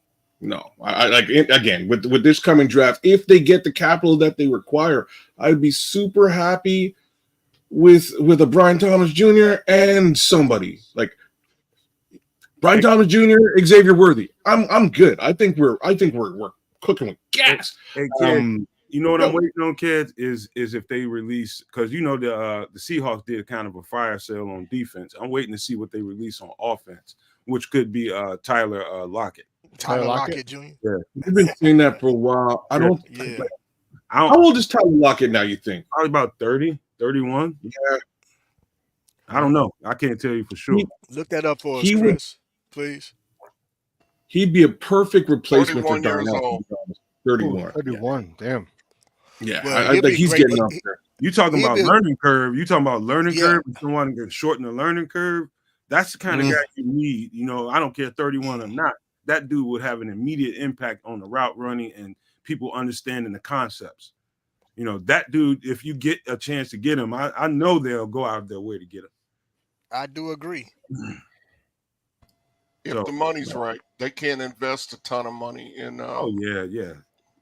I like again with this coming draft. If they get the capital that they require, I'd be super happy with a Brian Thomas Jr. and somebody like Brian Thomas Jr., Xavier Worthy. I'm good. I think we're cooking with gas. Hey, kid, you know what I'm waiting on, kids, is if they release, because the Seahawks did kind of a fire sale on defense. I'm waiting to see what they release on offense, which could be Tyler Lockett. Tyler Lockett Jr. Yeah, we've been saying that for a while. I don't. Yeah. How old is Tyler Lockett now? You think probably about 30, 31? Yeah. I don't know. I can't tell you for sure. Look that up for us, Chris, please. He'd be a perfect replacement for 31 years Darnell. old. 31. 31. Damn. Yeah, Well, I think he's getting up there. You talking about learning curve? You talking about learning curve? If someone can shorten the learning curve, that's the kind of guy you need. I don't care 31 or not. That dude would have an immediate impact on the route running and people understanding the concepts. That dude, if you get a chance to get him, I know they'll go out of their way to get him. I do agree. If the money's right, they can't invest a ton of money in. Oh yeah.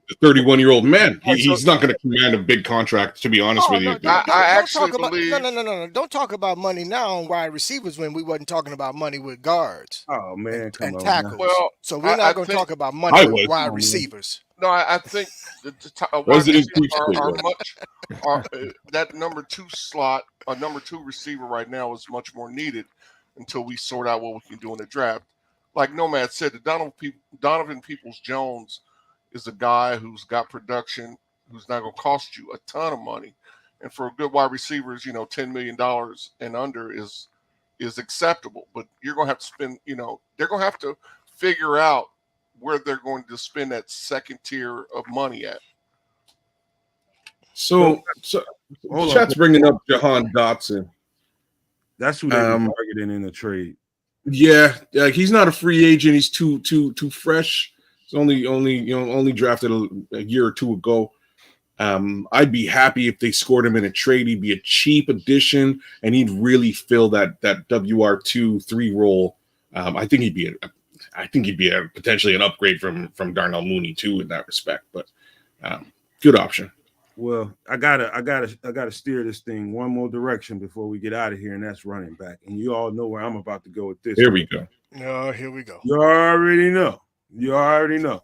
The 31-year-old man. He's not going to command a big contract, to be honest with you. No, don't actually talk about believe. no. Don't talk about money now on wide receivers when we wasn't talking about money with guards. Oh man, come and on. tackles. Man. Well, so we're not going to talk about money with wide receivers. No, I think the wide receivers are that number 2 slot, a number 2 receiver right now is much more needed until we sort out what we can do in the draft. Like Nomad said, the Donovan Peoples-Jones is a guy who's got production, who's not going to cost you a ton of money, and for good wide receivers, $10 million and under is acceptable. But you're going to have to spend, they're going to have to figure out where they're going to spend that second tier of money at. So chat's bringing up Jahan Dotson. That's who they're targeting in the trade. Yeah, he's not a free agent. He's too fresh. He's only drafted a year or two ago. I'd be happy if they scored him in a trade. He'd be a cheap addition, and he'd really fill that WR2-3 role. I think he'd be potentially an upgrade from Darnell Mooney too in that respect. But good option. Well, I gotta steer this thing one more direction before we get out of here, and that's running back. And you all know where I'm about to go with this. Here we go. No, here we go. You already know.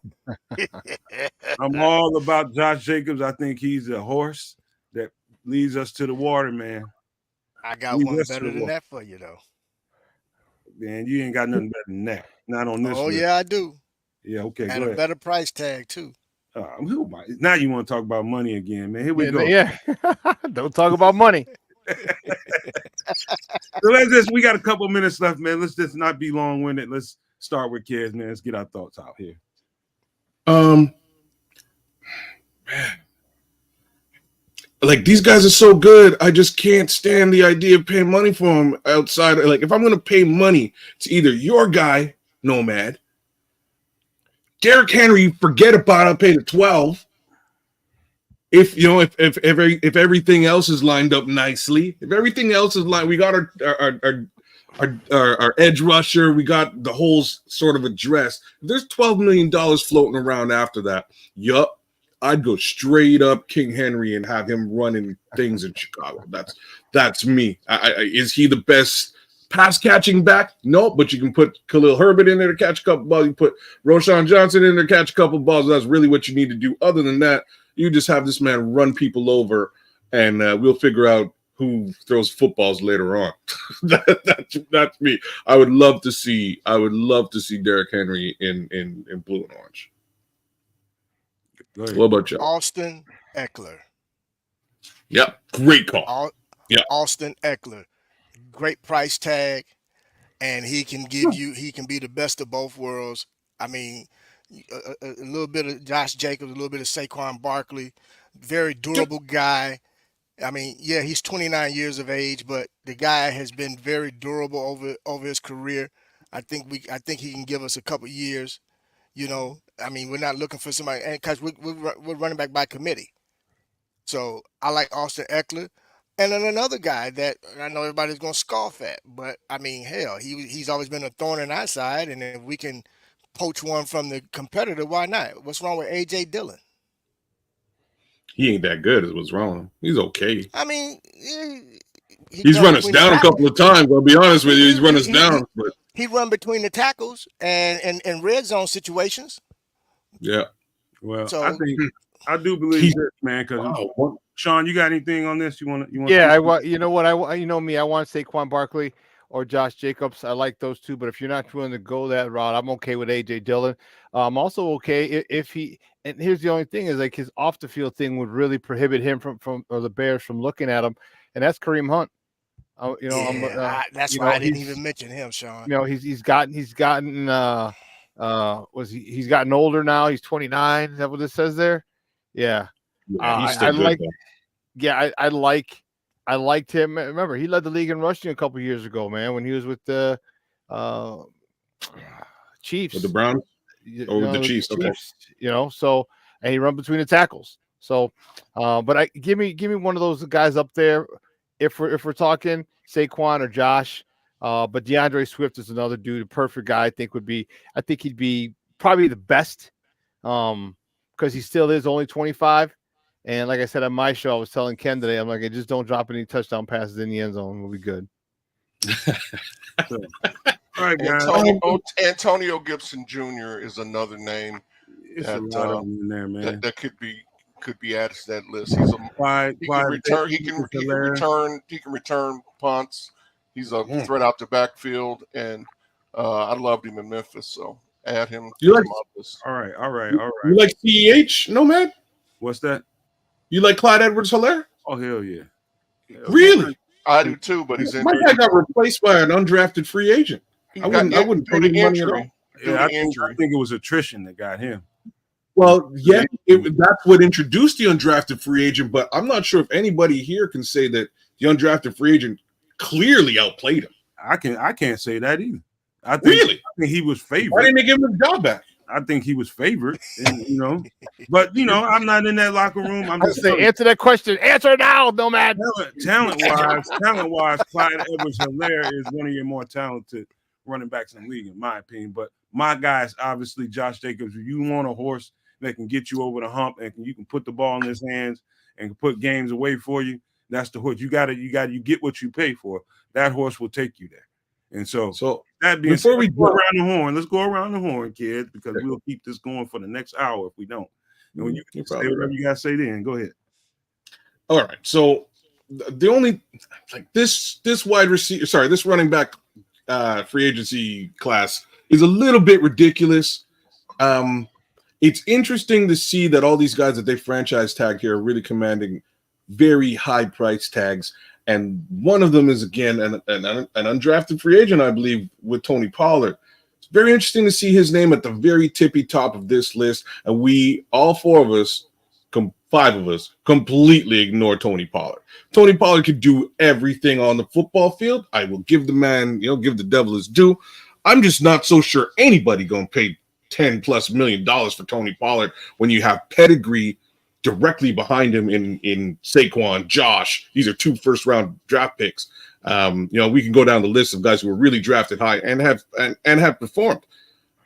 I'm all about Josh Jacobs. I think he's a horse that leads us to the water, man. I got one better than that for you, though. Man, you ain't got nothing better than that. Not on this. Oh, yeah, I do. Yeah, okay. And a better price tag, too. Now you want to talk about money again, man. Here we go. Yeah. Don't talk about money. So we got a couple minutes left, man. Let's just not be long-winded. Let's start with Kedz, man. Let's get our thoughts out here. Man. Like, these guys are so good. I just can't stand the idea of paying money for them outside. Like, if I'm going to pay money to either your guy, Nomad, Derrick Henry, forget about it, I'll pay the 12. If everything else is lined up nicely, we got our edge rusher, we got the holes sort of addressed. If there's $12 million floating around after that, I'd go straight up King Henry and have him running things in Chicago. That's me. Is he the best pass catching back? No, but you can put Khalil Herbert in there to catch a couple balls. You put Roshan Johnson in there to catch a couple balls. That's really what you need to do. Other than that, you just have this man run people over, and we'll figure out who throws footballs later on. That's me. I would love to see Derrick Henry in blue and orange. What about you? Austin Eckler. Yep, great call. Austin Eckler. Great price tag, and he can be the best of both worlds. I mean, a little bit of Josh Jacobs, a little bit of Saquon Barkley, very durable guy. I mean, yeah, he's 29 years of age, but the guy has been very durable over his career. I think he can give us a couple years. I mean, we're not looking for somebody, because we're running back by committee. So I like Austin Eckler. And then another guy that I know everybody's going to scoff at, but I mean, hell, he's always been a thorn in our side, and if we can poach one from the competitor, why not? What's wrong with A.J. Dillon? He ain't that good is what's wrong. He's okay. I mean, he's run us down a couple of times. I'll be honest with you. He's run us down. But he run between the tackles and red zone situations. Yeah. Well, so, I do believe this, man, because Shawn, you got anything on this? You want? Yeah, you know what? I want Saquon Barkley or Josh Jacobs. I like those two, but if you're not willing to go that route, I'm okay with A.J. Dillon. I'm also okay if he. And here's the only thing is, like, his off the field thing would really prohibit him from or the Bears from looking at him, and that's Kareem Hunt. That's why I didn't even mention him, Shawn. He's gotten older now. He's 29. Is that what it says there? Yeah. I liked him. Remember, he led the league in rushing a couple years ago, man, when he was with the Chiefs. With the Browns? The Chiefs, okay. So, and he run between the tackles. So, but give me one of those guys up there. If we're talking Saquon or Josh, But DeAndre Swift is another dude, a perfect guy. I think he'd be probably the best, because he still is only 25. And like I said on my show, I was telling Ken today, I'm like, hey, just don't drop any touchdown passes in the end zone. We'll be good. All right, guys. Antonio Gibson Jr. is another name It's a lot of them in there, man. that could be added to that list. He's he can return punts. He's a threat out the backfield, and I loved him in Memphis, so add him to my list. All right. You like CEH, Nomad? What's that? You like Clyde Edwards-Helaire? Oh, hell yeah. Really? I do too, but he's my guy got replaced by an undrafted free agent. I wouldn't pay any money at all. Yeah, I think it was attrition that got him. Well, yeah, that's what introduced the undrafted free agent, but I'm not sure if anybody here can say that the undrafted free agent clearly outplayed him. I can't say that either. I think he was favored. Why didn't they give him the job back? I think he was favored, and, but I'm not in that locker room. I'm just saying, answer that question. Answer now, Nomad. Talent wise, Clyde Edwards-Helaire is one of your more talented running backs in the league, in my opinion. But my guy is obviously Josh Jacobs. If you want a horse that can get you over the hump and you can put the ball in his hands and can put games away for you, that's the horse. You get what you pay for. That horse will take you there. And so that being said, let's go around the horn, kids, because we'll keep this going for the next hour if we don't. And when you can say whatever you gotta say, then go ahead. All right. So the only this running back free agency class is a little bit ridiculous. It's interesting to see that all these guys that they franchise tag here are really commanding very high price tags. And one of them is, again, an undrafted free agent, I believe, with Tony Pollard. It's very interesting to see his name at the very tippy top of this list. And we, all five of us, completely ignore Tony Pollard. Tony Pollard could do everything on the football field. I will give the man, give the devil his due. I'm just not so sure anybody going to pay $10+ million for Tony Pollard when you have pedigree directly behind him in Saquon, Josh. These are 2 first-round draft picks. We can go down the list of guys who were really drafted high and have performed.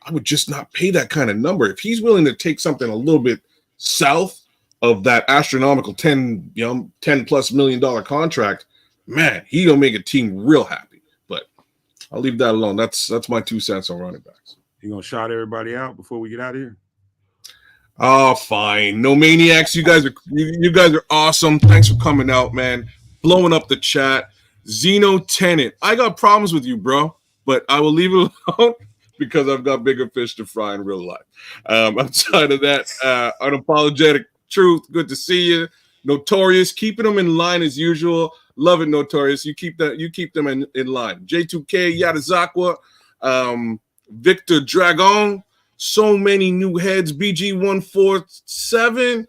I would just not pay that kind of number. If he's willing to take something a little bit south of that astronomical $10+ million contract, man, he gonna make a team real happy. But I'll leave that alone. That's my 2 cents on running backs. You gonna shout everybody out before we get out of here? Oh, fine. No Maniacs, you guys are awesome. Thanks for coming out, man. Blowing up the chat. Zeno Tennant, I got problems with you, bro, but I will leave it alone because I've got bigger fish to fry in real life. Outside of that, Unapologetic Truth, good to see you. Notorious, keeping them in line as usual. Love it, Notorious. You keep them in line. J2K, Yadazakwa, Victor Dragon. So many new heads. BG147,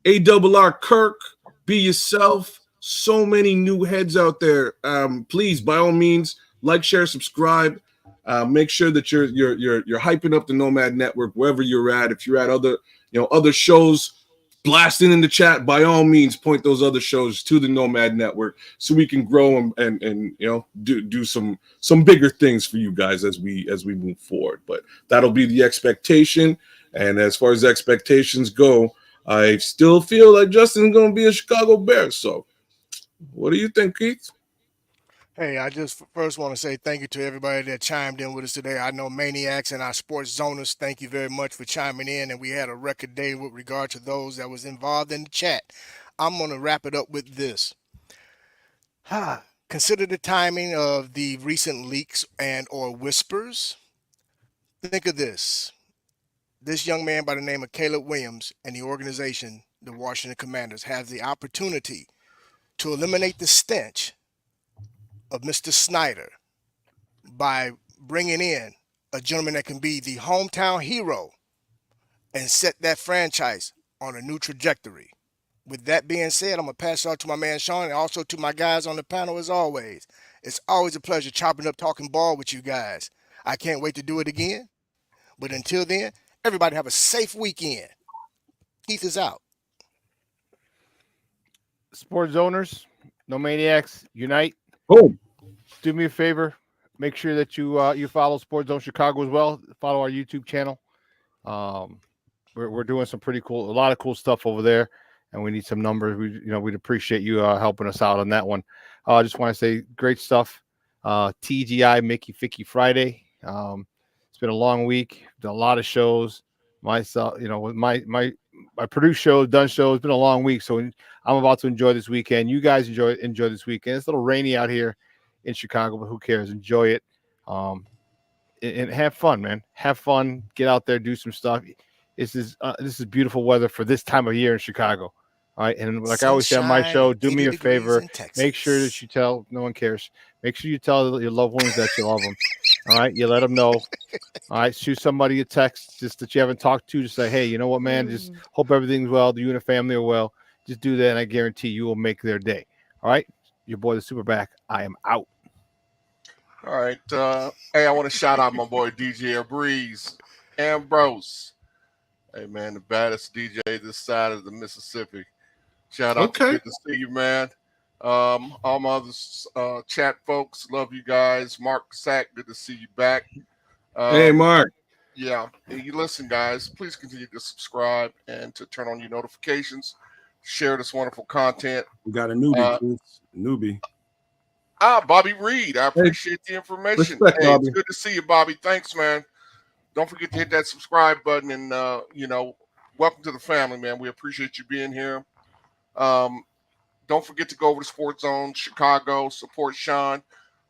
ARR Kirk, Be Yourself. So many new heads out there. Please, by all means, like, share, subscribe. Make sure that you're hyping up the Nomad Network wherever you're at. If you're at other shows, blasting in the chat. By all means, point those other shows to the Nomad Network so we can grow and do some bigger things for you guys as we move forward. But that'll be the expectation. And as far as expectations go, I still feel like Justin's going to be a Chicago Bear. So, what do you think, Keith? Hey, I just first want to say thank you to everybody that chimed in with us today. I know Maniacs and our sports zoners, thank you very much for chiming in, and we had a record day with regard to those that was involved in the chat. I'm going to wrap it up with this. Consider the timing of the recent leaks and or whispers. Think of this. This young man by the name of Caleb Williams and the organization, the Washington Commanders, has the opportunity to eliminate the stench of Mr. Snyder by bringing in a gentleman that can be the hometown hero and set that franchise on a new trajectory. With that being said, I'm going to pass it on to my man Shawn and also to my guys on the panel as always. It's always a pleasure chopping up, talking ball with you guys. I can't wait to do it again. But until then, everybody have a safe weekend. Keith is out. Sports owners, No Maniacs, unite. Oh, do me a favor. make sure that you follow Sports Zone Chicago as well. Follow our YouTube channel. We're doing some a lot of cool stuff over there, and we need some numbers. We'd appreciate you helping us out on that one. I just want to say great stuff. TGI Mickey Ficky Friday. It's been a long week. Done a lot of shows. Myself, with my produced shows, done shows. It's been a long week, so I'm about to enjoy this weekend. You guys enjoy this weekend. It's a little rainy out here in Chicago, but who cares? Enjoy it. And have fun, man. Have fun. Get out there, do some stuff. This is beautiful weather for this time of year in Chicago. All right, and like I always say on my show, do me a favor. Make sure that you tell. No one cares. Make sure you tell your loved ones that you love them. All right, you let them know. All right, shoot somebody a text just that you haven't talked to. Just say, hey, you know what, man? Just hope everything's well. You and the family are well. Just do that, and I guarantee you will make their day. All right, your boy, the SuperBack. I am out. All right. Hey, I want to shout out my boy DJ Breeze, Ambrose. Hey, man, the baddest DJ this side of the Mississippi. Shout out to good to see you, man. All my other chat folks, love you guys. Mark Sack, good to see you back. Hey, Mark. Yeah. Hey, you listen, guys. Please continue to subscribe and to turn on your notifications. Share this wonderful content. We got a newbie. Bobby Reed. I appreciate the information. Respect, hey, Bobby. It's good to see you, Bobby. Thanks, man. Don't forget to hit that subscribe button and, welcome to the family, man. We appreciate you being here. Don't forget to go over to Sports Zone Chicago, support Shawn.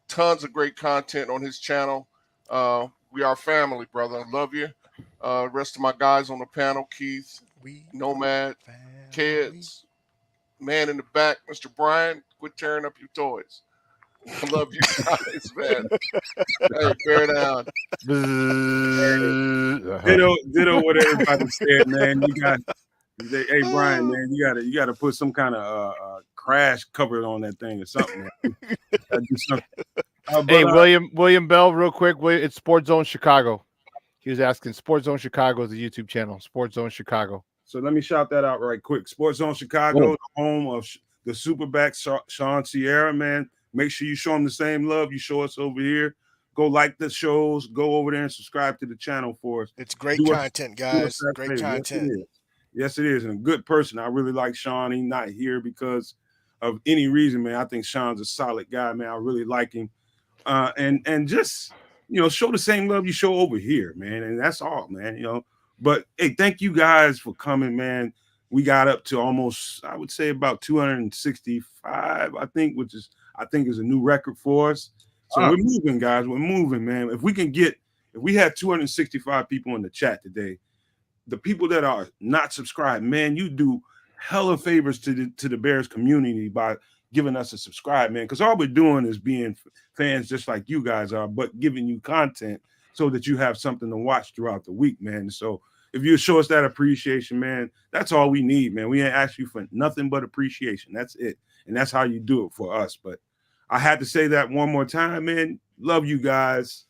Tons of great content on his channel. We are family, brother. Love you. Rest of my guys on the panel, Keith, Nomad, Kedz, man in the back, Mr. Brian, quit tearing up your toys. I love you guys, man. Hey, bear down. Ditto what everybody said, man. Hey Brian, man, you gotta put some kind of crash cover on that thing or something. Hey, William Bell, real quick. It's Sports Zone Chicago. He was asking. Sports Zone Chicago is the YouTube channel. Sports Zone Chicago. So let me shout that out right quick. Sports Zone Chicago, the home of the SuperBack, Shawn Sierra, man. Make sure you show them the same love you show us over here. Go like the shows. Go over there and subscribe to the channel for us. It's great content, guys. Great content. Yes, it is. And a good person. I really like Shawn. He's not here because of any reason, man. I think Shawn's a solid guy, man. I really like him. And just, show the same love you show over here, man. And that's all, man, But, hey, thank you guys for coming, man. We got up to almost, I would say about 265, I think, which is a new record for us. So we're moving, guys. We're moving, man. If we had 265 people in the chat today, the people that are not subscribed, man, you do hella favors to the Bears community by giving us a subscribe, man. Because all we're doing is being fans just like you guys are, but giving you content so that you have something to watch throughout the week, man. So if you show us that appreciation, man, that's all we need, man. We ain't asked you for nothing but appreciation. That's it. And that's how you do it for us. But I had to say that one more time, man. Love you guys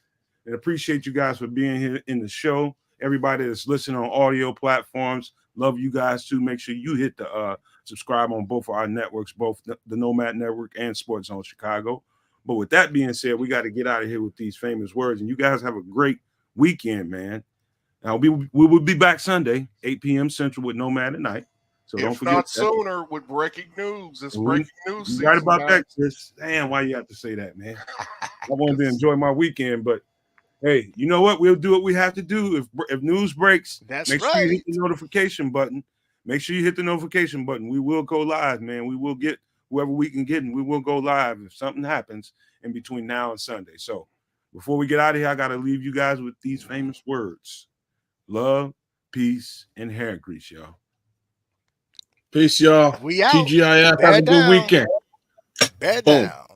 and appreciate you guys for being here in the show. Everybody that's listening on audio platforms, love you guys too. Make sure you hit the subscribe on both of our networks, both the Nomad Network and Sports Zone Chicago. But with that being said, we got to get out of here with these famous words. And you guys have a great weekend, man. Now we will be back Sunday, 8 p.m. Central with Nomad at night. So don't forget. If not sooner with breaking news. It's breaking news season. Right about that, Chris. Damn, why you have to say that, man? I wanted to enjoy my weekend, but hey, you know what? We'll do what we have to do. If news breaks, make sure you hit the notification button. Make sure you hit the notification button. We will go live, man. We will get whoever we can get, and we will go live if something happens in between now and Sunday. So before we get out of here, I got to leave you guys with these famous words. Love, peace, and hair grease, y'all. Peace, y'all. We out. TGIF. Have a good weekend. Bad down.